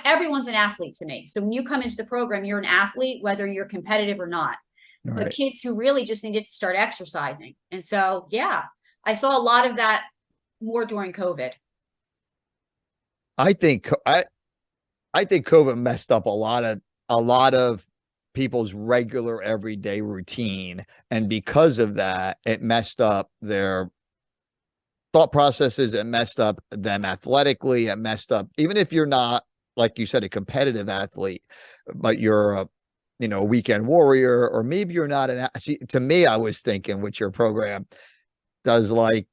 everyone's an athlete to me. So when you come into the program, you're an athlete, whether you're competitive or not. Right. But kids who really just needed to start exercising. And so, yeah, I saw a lot of that more during COVID. I think COVID messed up a lot of people's regular everyday routine. And because of that, it messed up their thought processes. It messed up them athletically. It messed up, even if you're not, like you said, a competitive athlete, but you're a weekend warrior, or maybe you're not to me, I was thinking with your program, does the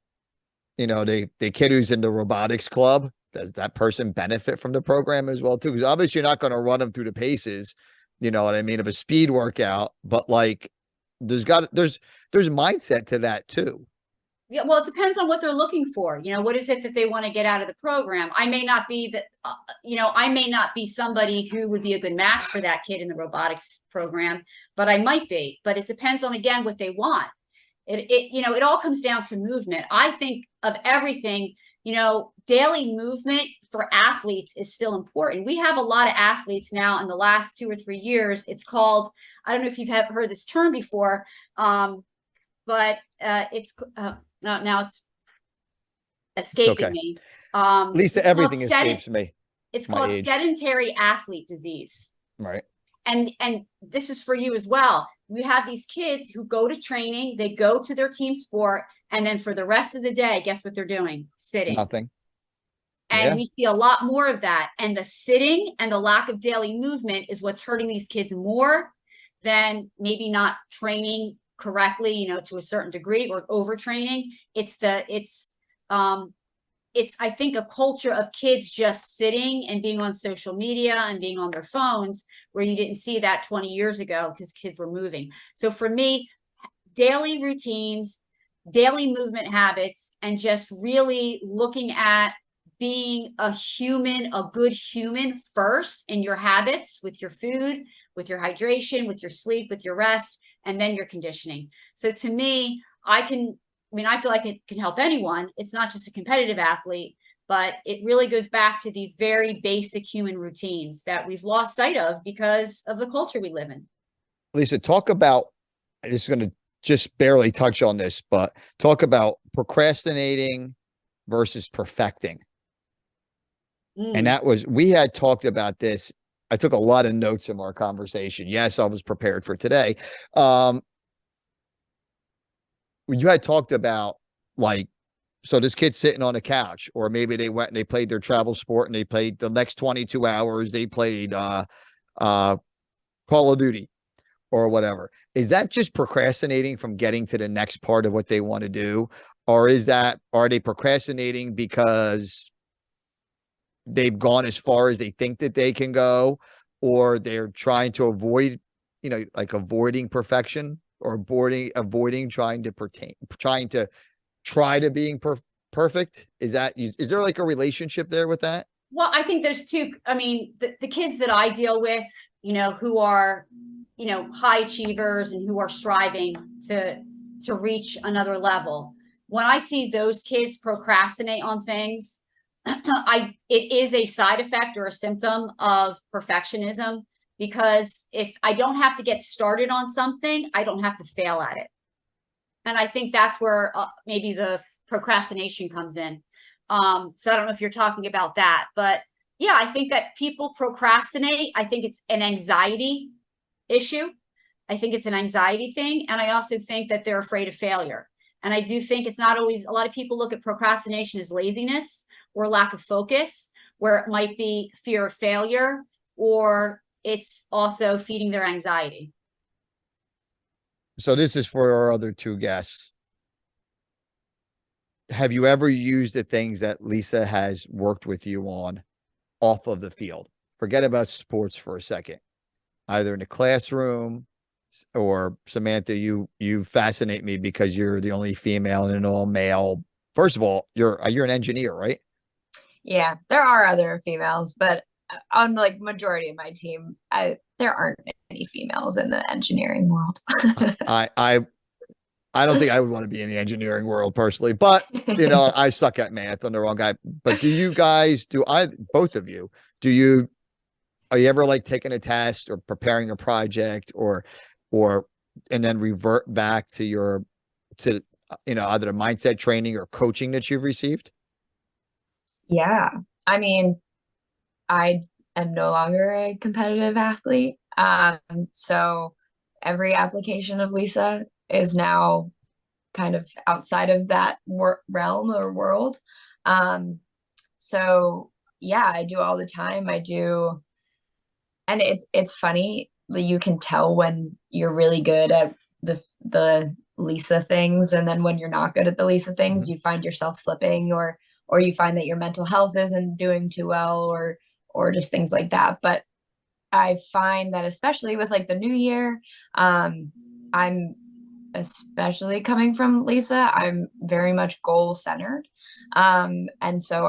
kid who's in the robotics club, does that person benefit from the program as well too? Because obviously you're not going to run them through the paces, of a speed workout, but there's mindset to that too. Yeah, well, it depends on what they're looking for. What is it that they want to get out of the program? I may not be I may not be somebody who would be a good match for that kid in the robotics program, but I might be. But it depends on, again, what they want. It all comes down to movement. I think of everything, daily movement for athletes is still important. We have a lot of athletes now in the last 2 or 3 years. It's called, I don't know if you've heard this term before, but it's now it's escaping me. Lisa, everything escapes me. It's called sedentary athlete disease. Right. And this is for you as well. We have these kids who go to training, they go to their team sport, and then for the rest of the day, guess what they're doing? Sitting. Nothing. And we see a lot more of that. And the sitting and the lack of daily movement is what's hurting these kids more than maybe not training correctly, to a certain degree, or overtraining. It's I think a culture of kids just sitting and being on social media and being on their phones, where you didn't see that 20 years ago because kids were moving. So for me, daily routines, daily movement habits, and just really looking at being a good human first in your habits, with your food, with your hydration, with your sleep, with your rest, and then your conditioning. So to me, I feel like it can help anyone. It's not just a competitive athlete, but it really goes back to these very basic human routines that we've lost sight of because of the culture we live in. Lisa, talk about, this is going to just barely touch on this, but talk about procrastinating versus perfecting. And that was, we had talked about this. I took a lot of notes from our conversation. Yes, I was prepared for today. You had talked about, like, so this kid's sitting on the couch, or maybe they went and they played their travel sport and they played the next 22 hours. They played Call of Duty or whatever. Is that just procrastinating from getting to the next part of what they want to do? Or are they procrastinating because they've gone as far as they think that they can go, or they're trying to avoid, like avoiding perfection, or avoiding trying to being perfect? Is there like a relationship there with that? Well, I think there's two. I mean, the kids that I deal with, who are, high achievers and who are striving to reach another level. When I see those kids procrastinate on things, it is a side effect or a symptom of perfectionism, because if I don't have to get started on something, I don't have to fail at it. And I think that's where maybe the procrastination comes in. So I don't know if you're talking about that, but yeah, I think that people procrastinate. I think it's an anxiety issue. I think it's an anxiety thing. And I also think that they're afraid of failure. And I do think it's not always, a lot of people look at procrastination as laziness or lack of focus, where it might be fear of failure, or it's also feeding their anxiety. So this is for our other two guests. Have you ever used the things that Lisa has worked with you on off of the field? Forget about sports for a second. Either in the classroom, or Samantha, you fascinate me because you're the only female in an all male. First of all, you're an engineer, right? Yeah, there are other females, but on like majority of my team, there aren't any females in the engineering world. I don't think I would want to be in the engineering world personally, but I suck at math. I'm the wrong guy. But do you guys, both of you, are you ever like taking a test or preparing a project, or and then revert back to either the mindset training or coaching that you've received? Yeah. I mean, I am no longer a competitive athlete. So every application of Lisa is now kind of outside of that realm or world. So yeah, I do all the time. I do. And it's funny, you can tell when you're really good at the Lisa things, and then when you're not good at the Lisa things, you find yourself slipping, or you find that your mental health isn't doing too well, or just things like that. But I find that especially with like the new year, I'm especially coming from Lisa, I'm very much goal centered. And so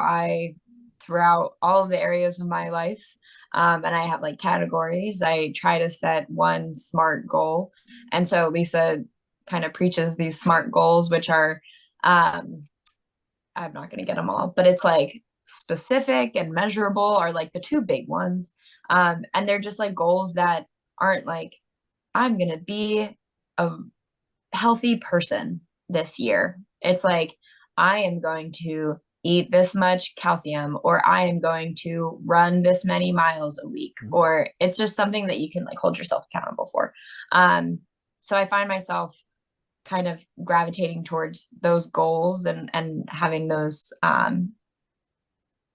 throughout all of the areas of my life, and I have like categories, I try to set one SMART goal. And so Lisa kind of preaches these SMART goals, which are, I'm not going to get them all, but it's like specific and measurable are like the two big ones. And they're just like goals that aren't like, I'm going to be a healthy person this year. It's like, I am going to eat this much calcium, or I am going to run this many miles a week, or it's just something that you can like hold yourself accountable for. So I find myself kind of gravitating towards those goals and having those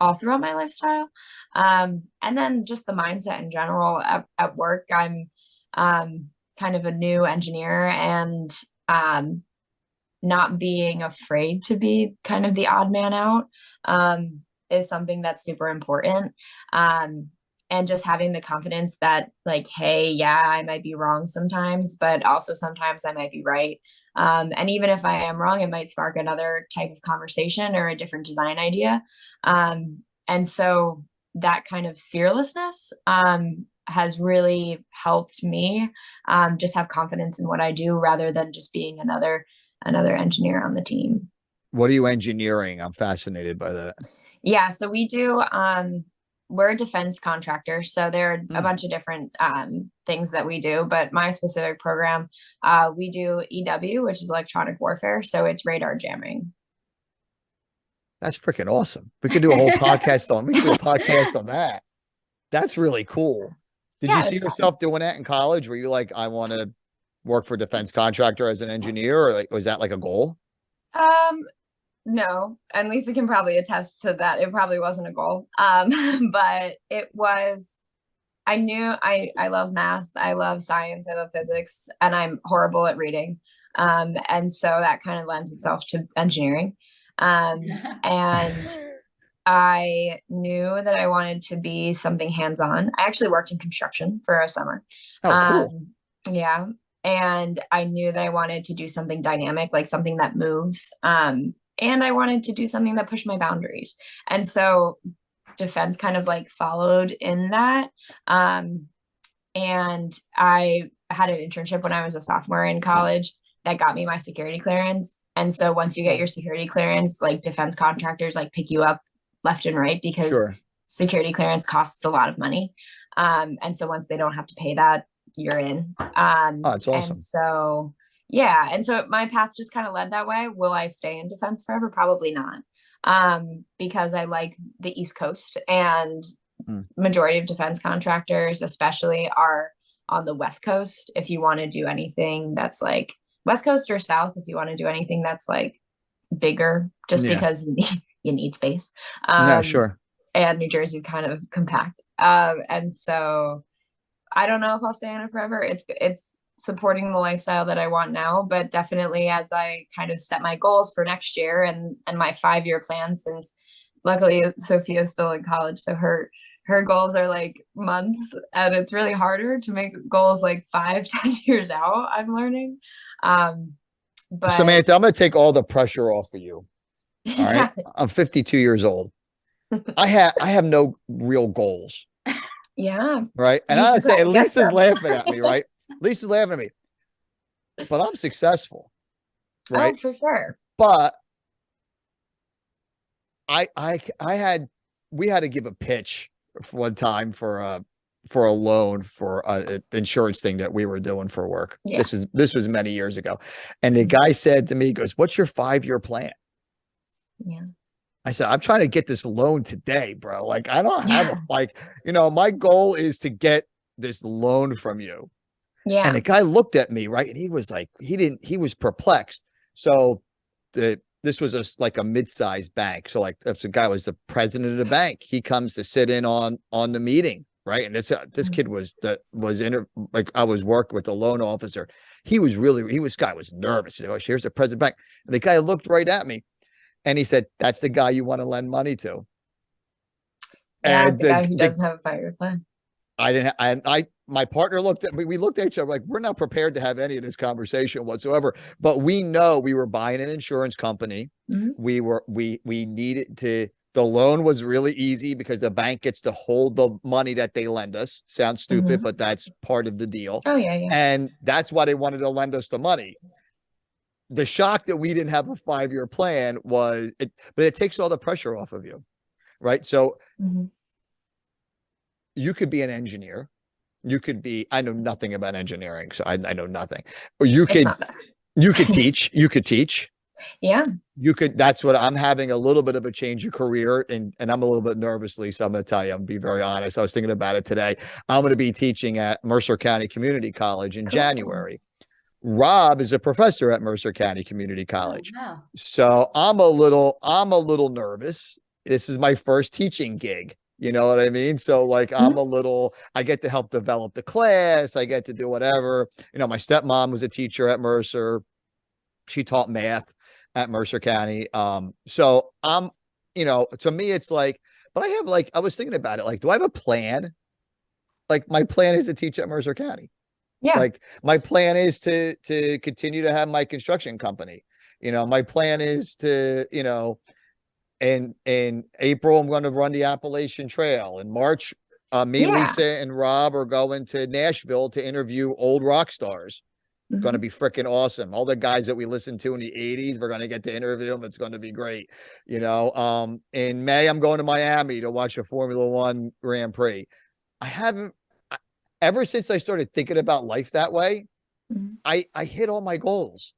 all throughout my lifestyle. And then just the mindset in general at work. I'm kind of a new engineer, and not being afraid to be kind of the odd man out is something that's super important. And just having the confidence that like, hey, yeah, I might be wrong sometimes, but also sometimes I might be right. And even if I am wrong, it might spark another type of conversation or a different design idea. And so that kind of fearlessness has really helped me just have confidence in what I do, rather than just being another engineer on the team. What are you engineering? I'm fascinated by that. Yeah, so we do we're a defense contractor, so there are a bunch of different things that we do, but my specific program, we do EW, which is electronic warfare, so it's radar jamming. That's freaking awesome. We could do a whole podcast on. We could do a podcast on that. That's really cool. Did Yeah, you see it's fun. yourself doing that in college? Were you like, I want to work for a defense contractor as an engineer, or like, was that like a goal? No, and Lisa can probably attest to that. It probably wasn't a goal. But it was, I knew I love math, I love science, I love physics, and I'm horrible at reading. And so that kind of lends itself to engineering. And I knew that I wanted to be something hands-on. I actually worked in construction for a summer. Oh, cool. Yeah. And I knew that I wanted to do something dynamic, like something that moves. And I wanted to do something that pushed my boundaries. And so defense kind of like followed in that. And I had an internship when I was a sophomore in college that got me my security clearance. And so once you get your security clearance, like defense contractors like pick you up left and right because Sure. security clearance costs a lot of money. And so once they don't have to pay that, you're in. Oh, it's awesome. And so, yeah. And so my path just kind of led that way. Will I stay in defense forever? Probably not. Because I like the East Coast, and majority of defense contractors, especially, are on the West Coast. If you want to do anything that's like West Coast or South, if you want to do anything that's like bigger, just Yeah. because you need space. Yeah, sure. And New Jersey is kind of compact. And so I don't know if I'll stay on it forever. It's supporting the lifestyle that I want now, but definitely as I kind of set my goals for next year and my 5-year plan, since luckily Sophia's still in college, so her goals are like months, and it's really harder to make goals like 5-10 years out, I'm learning. But Samantha, I'm going to take all the pressure off of you. All right. I'm 52 years old. I have no real goals. Yeah. Right. And You I should say, probably get Lisa's some. laughing at me, right? Lisa's laughing at me. But I'm successful. Right. Oh, for sure. But we had to give a pitch for one time for a loan for an insurance thing that we were doing for work. Yeah. This was many years ago. And the guy said to me, he goes, "What's your 5-year plan?" Yeah. I said, "I'm trying to get this loan today, bro. Like, I don't have my goal is to get this loan from you." Yeah. And the guy looked at me, right? And he was like, he was perplexed. So this was like a mid-sized bank. So like if the guy was the president of the bank, he comes to sit in on the meeting, right? And this kid like I was working with the loan officer. Guy was nervous. He goes, "Here's the president of the bank." And the guy looked right at me and he said, "That's the guy you want to lend money to." Yeah, And the guy who doesn't have a 5-year plan. My partner looked at me. We looked at each other like, we're not prepared to have any of this conversation whatsoever. But we know we were buying an insurance company. We needed to. The loan was really easy because the bank gets to hold the money that they lend us. Sounds stupid, but that's part of the deal. Oh yeah, yeah. And that's why they wanted to lend us the money. The shock that we didn't have a 5-year plan but it takes all the pressure off of you, right? So you could be an engineer. I know nothing about engineering, so I know nothing. Or you could teach. Yeah. That's what I'm having, a little bit of a change of career, and I'm a little bit nervous, Lisa. I'm going to tell you, I'm going to be very honest. I was thinking about it today. I'm going to be teaching at Mercer County Community College in January. Rob is a professor at Mercer County Community College. Oh, wow. So I'm a little nervous. This is my first teaching gig. You know what I mean? So like, I get to help develop the class. I get to do whatever. My stepmom was a teacher at Mercer. She taught math at Mercer County. So I'm, to me, it's like, but I was thinking about it. Like, do I have a plan? Like, my plan is to teach at Mercer County. Yeah. Like, my plan is to continue to have my construction company. My plan is to, in April, I'm going to run the Appalachian Trail. In March, Lisa, and Rob are going to Nashville to interview old rock stars. going to be freaking awesome. All the guys that we listened to in the 80s, we're going to get to interview them. It's going to be great. You know, in May, I'm going to Miami to watch a Formula One Grand Prix. Ever since I started thinking about life that way, Mhm. I hit all my goals.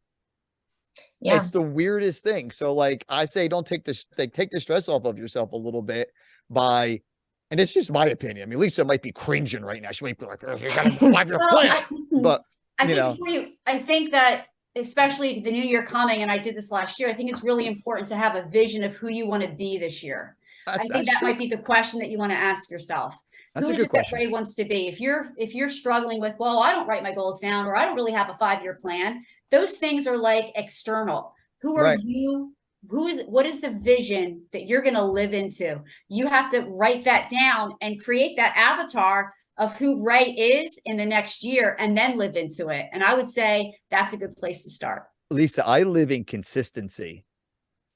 Yeah. It's the weirdest thing. So like I say, don't take this, take the stress off of yourself a little bit by, and it's just my opinion. I mean, Lisa might be cringing right now. She might be like, oh, you got a 5-year Well, plan. But I you think know, before I think that especially the new year coming, and I did this last year, I think it's really important to have a vision of who you want to be this year. I think that's that true. might be the question that you want to ask yourself. That's Who a is good it that question. Ray wants to be? If you're struggling with, well, I don't write my goals down, or I don't really have a 5-year plan, those things are like external. Who are Right. you? What is the vision that you're going to live into? You have to write that down and create that avatar of who Ray is in the next year and then live into it. And I would say that's a good place to start. Lisa, I live in consistency.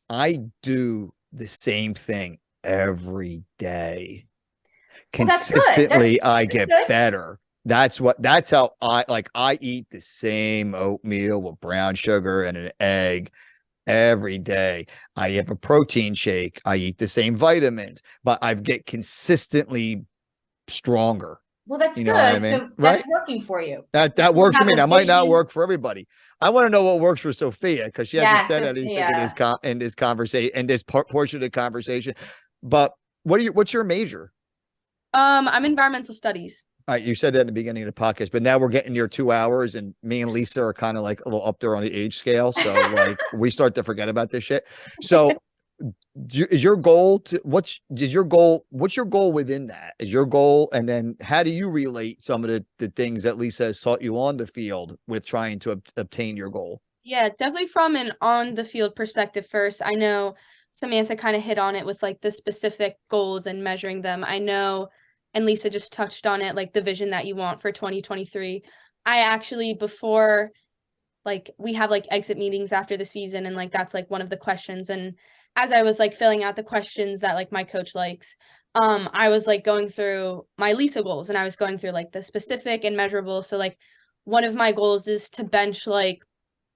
I do the same thing every day. Well, that's good. Consistently, I get good. better. That's how I eat the same oatmeal with brown sugar and an egg every day. I have a protein shake. I eat the same vitamins, but I get consistently stronger. Well, that's You good. know what I mean? So that's working for you. That works for me. have a That might not vision. work for everybody. I want to know what works for Sophia because she hasn't Yeah, said anything in Sophia. this conversation, in this portion of the conversation. But what's your major? I'm environmental studies. All right, you said that in the beginning of the podcast, but now we're getting near 2 hours, and me and Lisa are kind of like a little up there on the age scale. So like we start to forget about this shit. So is your goal to what's your goal within that? Is your goal, and then how do you relate some of the things that Lisa has taught you on the field with trying to obtain your goal? Yeah, definitely from an on the field perspective first. I know Samantha kind of hit on it with like the specific goals and measuring them. I know, and Lisa just touched on it, like the vision that you want for 2023. I actually, before, like, we have like exit meetings after the season, and like that's like one of the questions. And as I was like filling out the questions that like my coach likes, I was like going through my Lisa goals, and I was going through like the specific and measurable. So like one of my goals is to bench like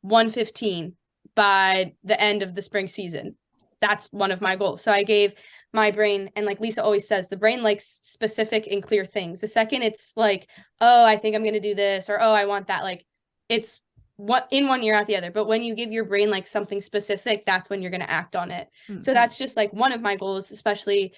115 by the end of the spring season. That's one of my goals. So I gave my brain, and like Lisa always says, the brain likes specific and clear things. The second it's like, oh, I think I'm going to do this, or, oh, I want that. Like it's what in one ear out the other. But when you give your brain like something specific, that's when you're going to act on it. Mm-hmm. So that's just like one of my goals, especially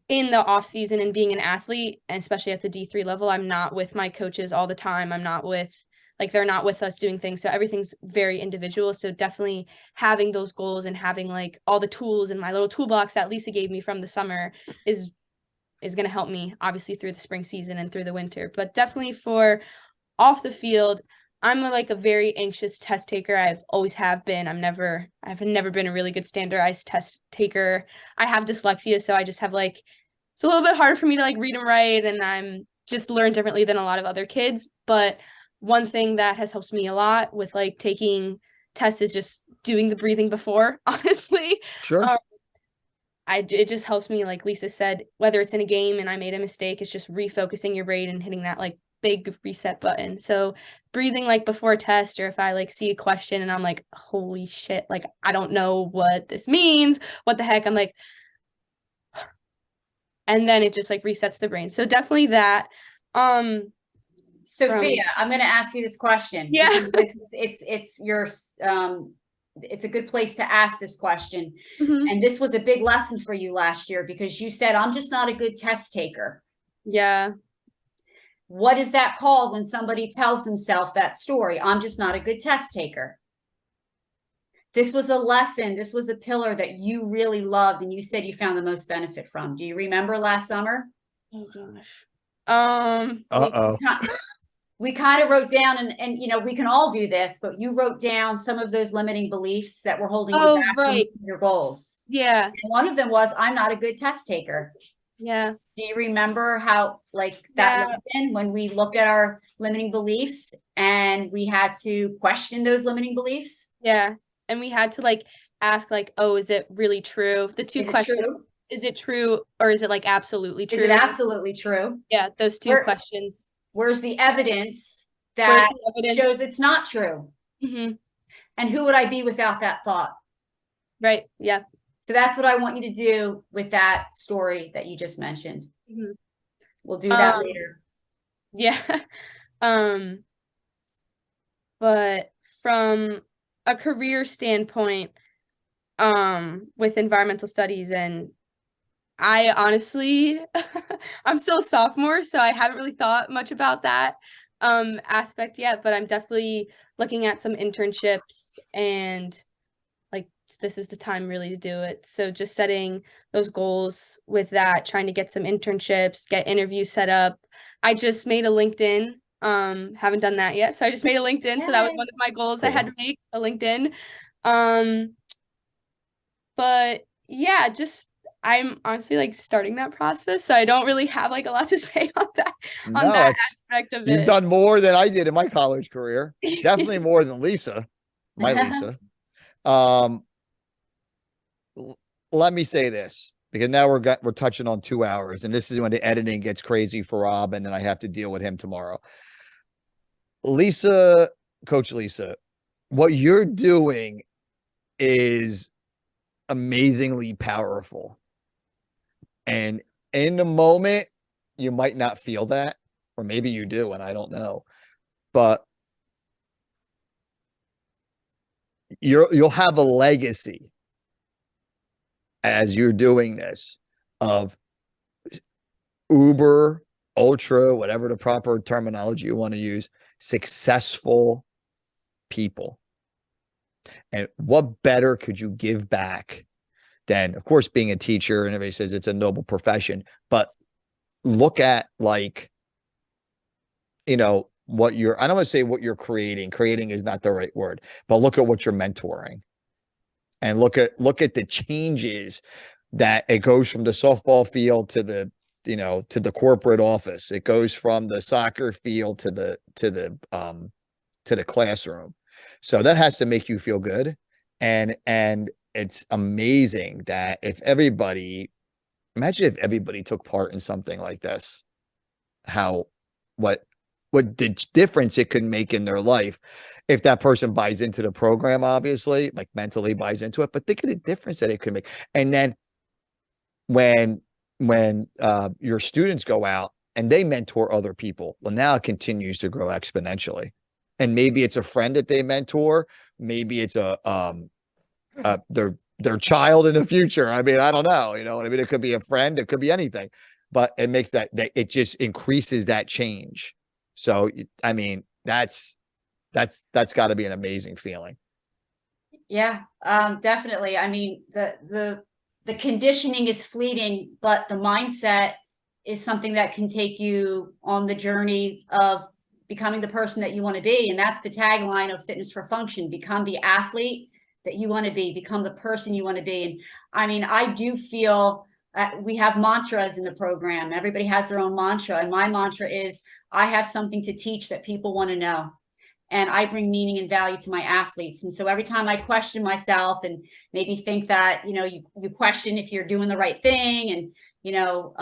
in the off season and being an athlete, and especially at the D3 level. I'm not with my coaches all the time. I'm not with, like, they're not with us doing things. So everything's very individual. So definitely having those goals and having like all the tools in my little toolbox that Lisa gave me from the summer is going to help me obviously through the spring season and through the winter. But definitely for off the field, I'm like a very anxious test taker. I've always have been. I've never been a really good standardized test taker. I have dyslexia, so I just have like, it's a little bit harder for me to like read and write, and I'm just learn differently than a lot of other kids. But one thing that has helped me a lot with like taking tests is just doing the breathing before, honestly. Sure. It just helps me, like Lisa said, whether it's in a game and I made a mistake, it's just refocusing your brain and hitting that like big reset button. So breathing like before a test, or if I like see a question and I'm like, holy shit, like I don't know what this means, what the heck, I'm like, and then it just like resets the brain. So definitely that. Sophia, I'm going to ask you this question. Yeah. It's your it's a good place to ask this question. Mm-hmm. And this was a big lesson for you last year because you said, I'm just not a good test taker. Yeah. What is that called when somebody tells themselves that story? I'm just not a good test taker. This was a lesson. This was a pillar that you really loved, and you said you found the most benefit from. Do you remember last summer? Oh gosh. We kind of wrote down, and you know, we can all do this, but you wrote down some of those limiting beliefs that were holding you back from your goals. Yeah. And one of them was, I'm not a good test taker. Yeah. Do you remember how like that lesson when we looked at our limiting beliefs and we had to question those limiting beliefs? Yeah. And we had to like ask like, oh, is it really true? The two questions. Is it true, or is it like absolutely true? Is it absolutely true? Yeah, those two questions. Where's the evidence that Where's the shows evidence? it's not true. Hmm. And who would I be without that thought? Right. Yeah. So that's what I want you to do with that story that you just mentioned. Mhm. We'll do that later. Yeah. Um, but from a career standpoint, with environmental studies, and I honestly, I'm still a sophomore, so I haven't really thought much about that aspect yet, but I'm definitely looking at some internships, and like this is the time really to do it. So just setting those goals with that, trying to get some internships, get interviews set up. I just made a LinkedIn. Haven't done that yet. So I just made a LinkedIn. So that was Yay. one of my goals I Cool. had to make, a LinkedIn. But yeah, just I'm honestly like starting that process. So I don't really have like a lot to say on that No, it's aspect of you've it. done more than I did in my college career. Definitely more than Lisa, my Lisa. Um, let me say this because now we're touching on 2 hours, and this is when the editing gets crazy for Rob, and then I have to deal with him tomorrow. Lisa, Coach Lisa, what you're doing is amazingly powerful. And in the moment, you might not feel that, or maybe you do, and I don't know. But you'll have a legacy as you're doing this of uber, ultra, whatever the proper terminology you want to use, successful people. And what better could you give back than, of course, being a teacher? And everybody says it's a noble profession, but look at like, you know, what you're, I don't want to say what you're creating. Creating is not the right word, but look at what you're mentoring. And look at the changes that it goes from the softball field to the, you know, to the corporate office. It goes from the soccer field to the classroom. So that has to make you feel good. And it's amazing that imagine if everybody took part in something like this, how, what the difference it could make in their life if that person buys into the program, obviously, like mentally buys into it, but think of the difference that it could make. And then when your students go out and they mentor other people, well, now it continues to grow exponentially. And maybe it's a friend that they mentor, maybe it's their child in the future. I mean, I don't know, you know what I mean? It could be a friend, it could be anything, but it makes that it just increases that change. So I mean, that's got to be an amazing feeling. Yeah, definitely. I mean, the conditioning is fleeting, but the mindset is something that can take you on the journey of becoming the person that you want to be. And that's the tagline of Fitness for Function: become the athlete that you want to be, become the person you want to be. And I mean, I do feel we have mantras in the program. Everybody has their own mantra. And my mantra is, I have something to teach that people want to know. And I bring meaning and value to my athletes. And so every time I question myself and maybe think that, you know, you question if you're doing the right thing, and, you know,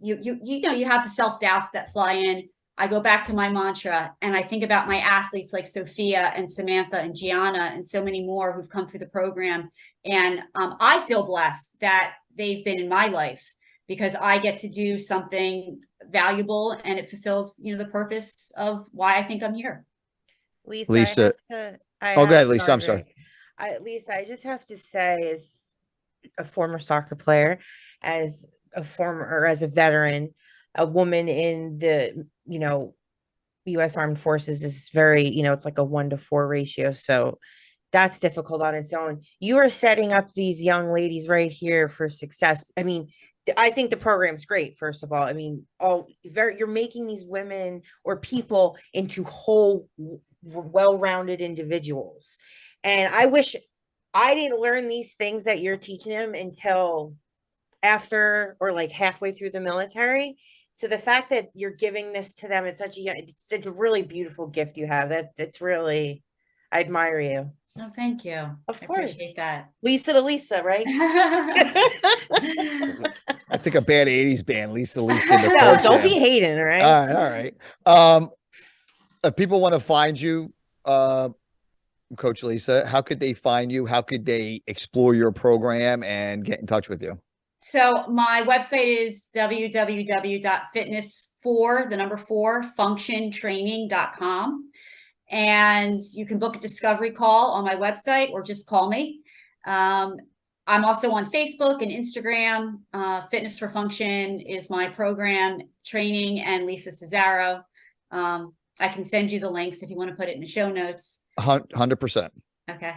you have the self-doubts that fly in. I go back to my mantra and I think about my athletes like Sophia and Samantha and Gianna and so many more who've come through the program. And I feel blessed that they've been in my life because I get to do something valuable and it fulfills, you know, the purpose of why I think I'm here. Lisa, go ahead, Lisa. I'm sorry. Lisa, I just have to say, as a former soccer player, as a veteran, a woman in the, you know, U.S. Armed Forces is very, you know, it's like a 1-to-4 ratio. So that's difficult on its own. You are setting up these young ladies right here for success. I mean, I think the program's great, first of all. I mean, you're making these women or people into whole, well-rounded individuals. And I wish I didn't learn these things that you're teaching them until after or like halfway through the military. So the fact that you're giving this to them, it's a really beautiful gift you have. It's really, I admire you. Oh, thank you. Of I course. appreciate that. Lisa to Lisa, right? That's like a bad 80s band, Lisa, the No, Pearl don't Jam. be hating, all right? All right. if people want to find you, Coach Lisa, how could they find you? How could they explore your program and get in touch with you? So my website is www.fitness4functiontraining.com. And you can book a discovery call on my website or just call me. I'm also on Facebook and Instagram. Fitness for Function is my program training, and Lisa Cesaro. I can send you the links if you want to put it in the show notes. 100%. Okay.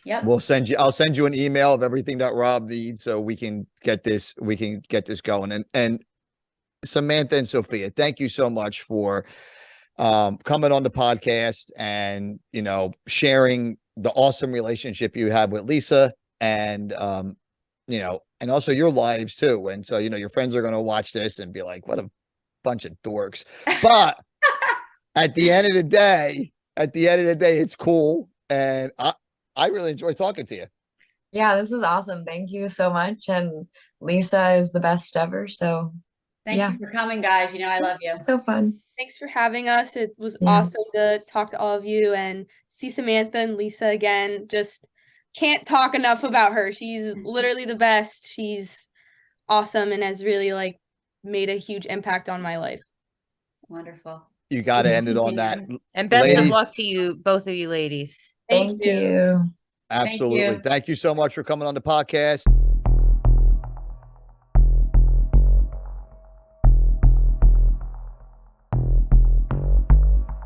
Yep. I'll send you an email of everything that Rob needs so we can get this going. And Samantha and Sophia, thank you so much for coming on the podcast and, sharing the awesome relationship you have with Lisa and, and also your lives too. And so, your friends are going to watch this and be like, what a bunch of dorks. But at the end of the day, it's cool. And I really enjoy talking to you. Yeah, this was awesome. Thank you so much. And Lisa is the best ever. So Thank yeah. you for coming, guys. I love you. So fun. Thanks for having us. It was Yeah. awesome to talk to all of you and see Samantha and Lisa again. Just can't talk enough about her. She's literally the best. She's awesome and has really made a huge impact on my life. Wonderful. You got to end it on that. And best of Ladies, luck to you, both of you ladies. Thank you. absolutely. you. Thank you so much for coming on the podcast.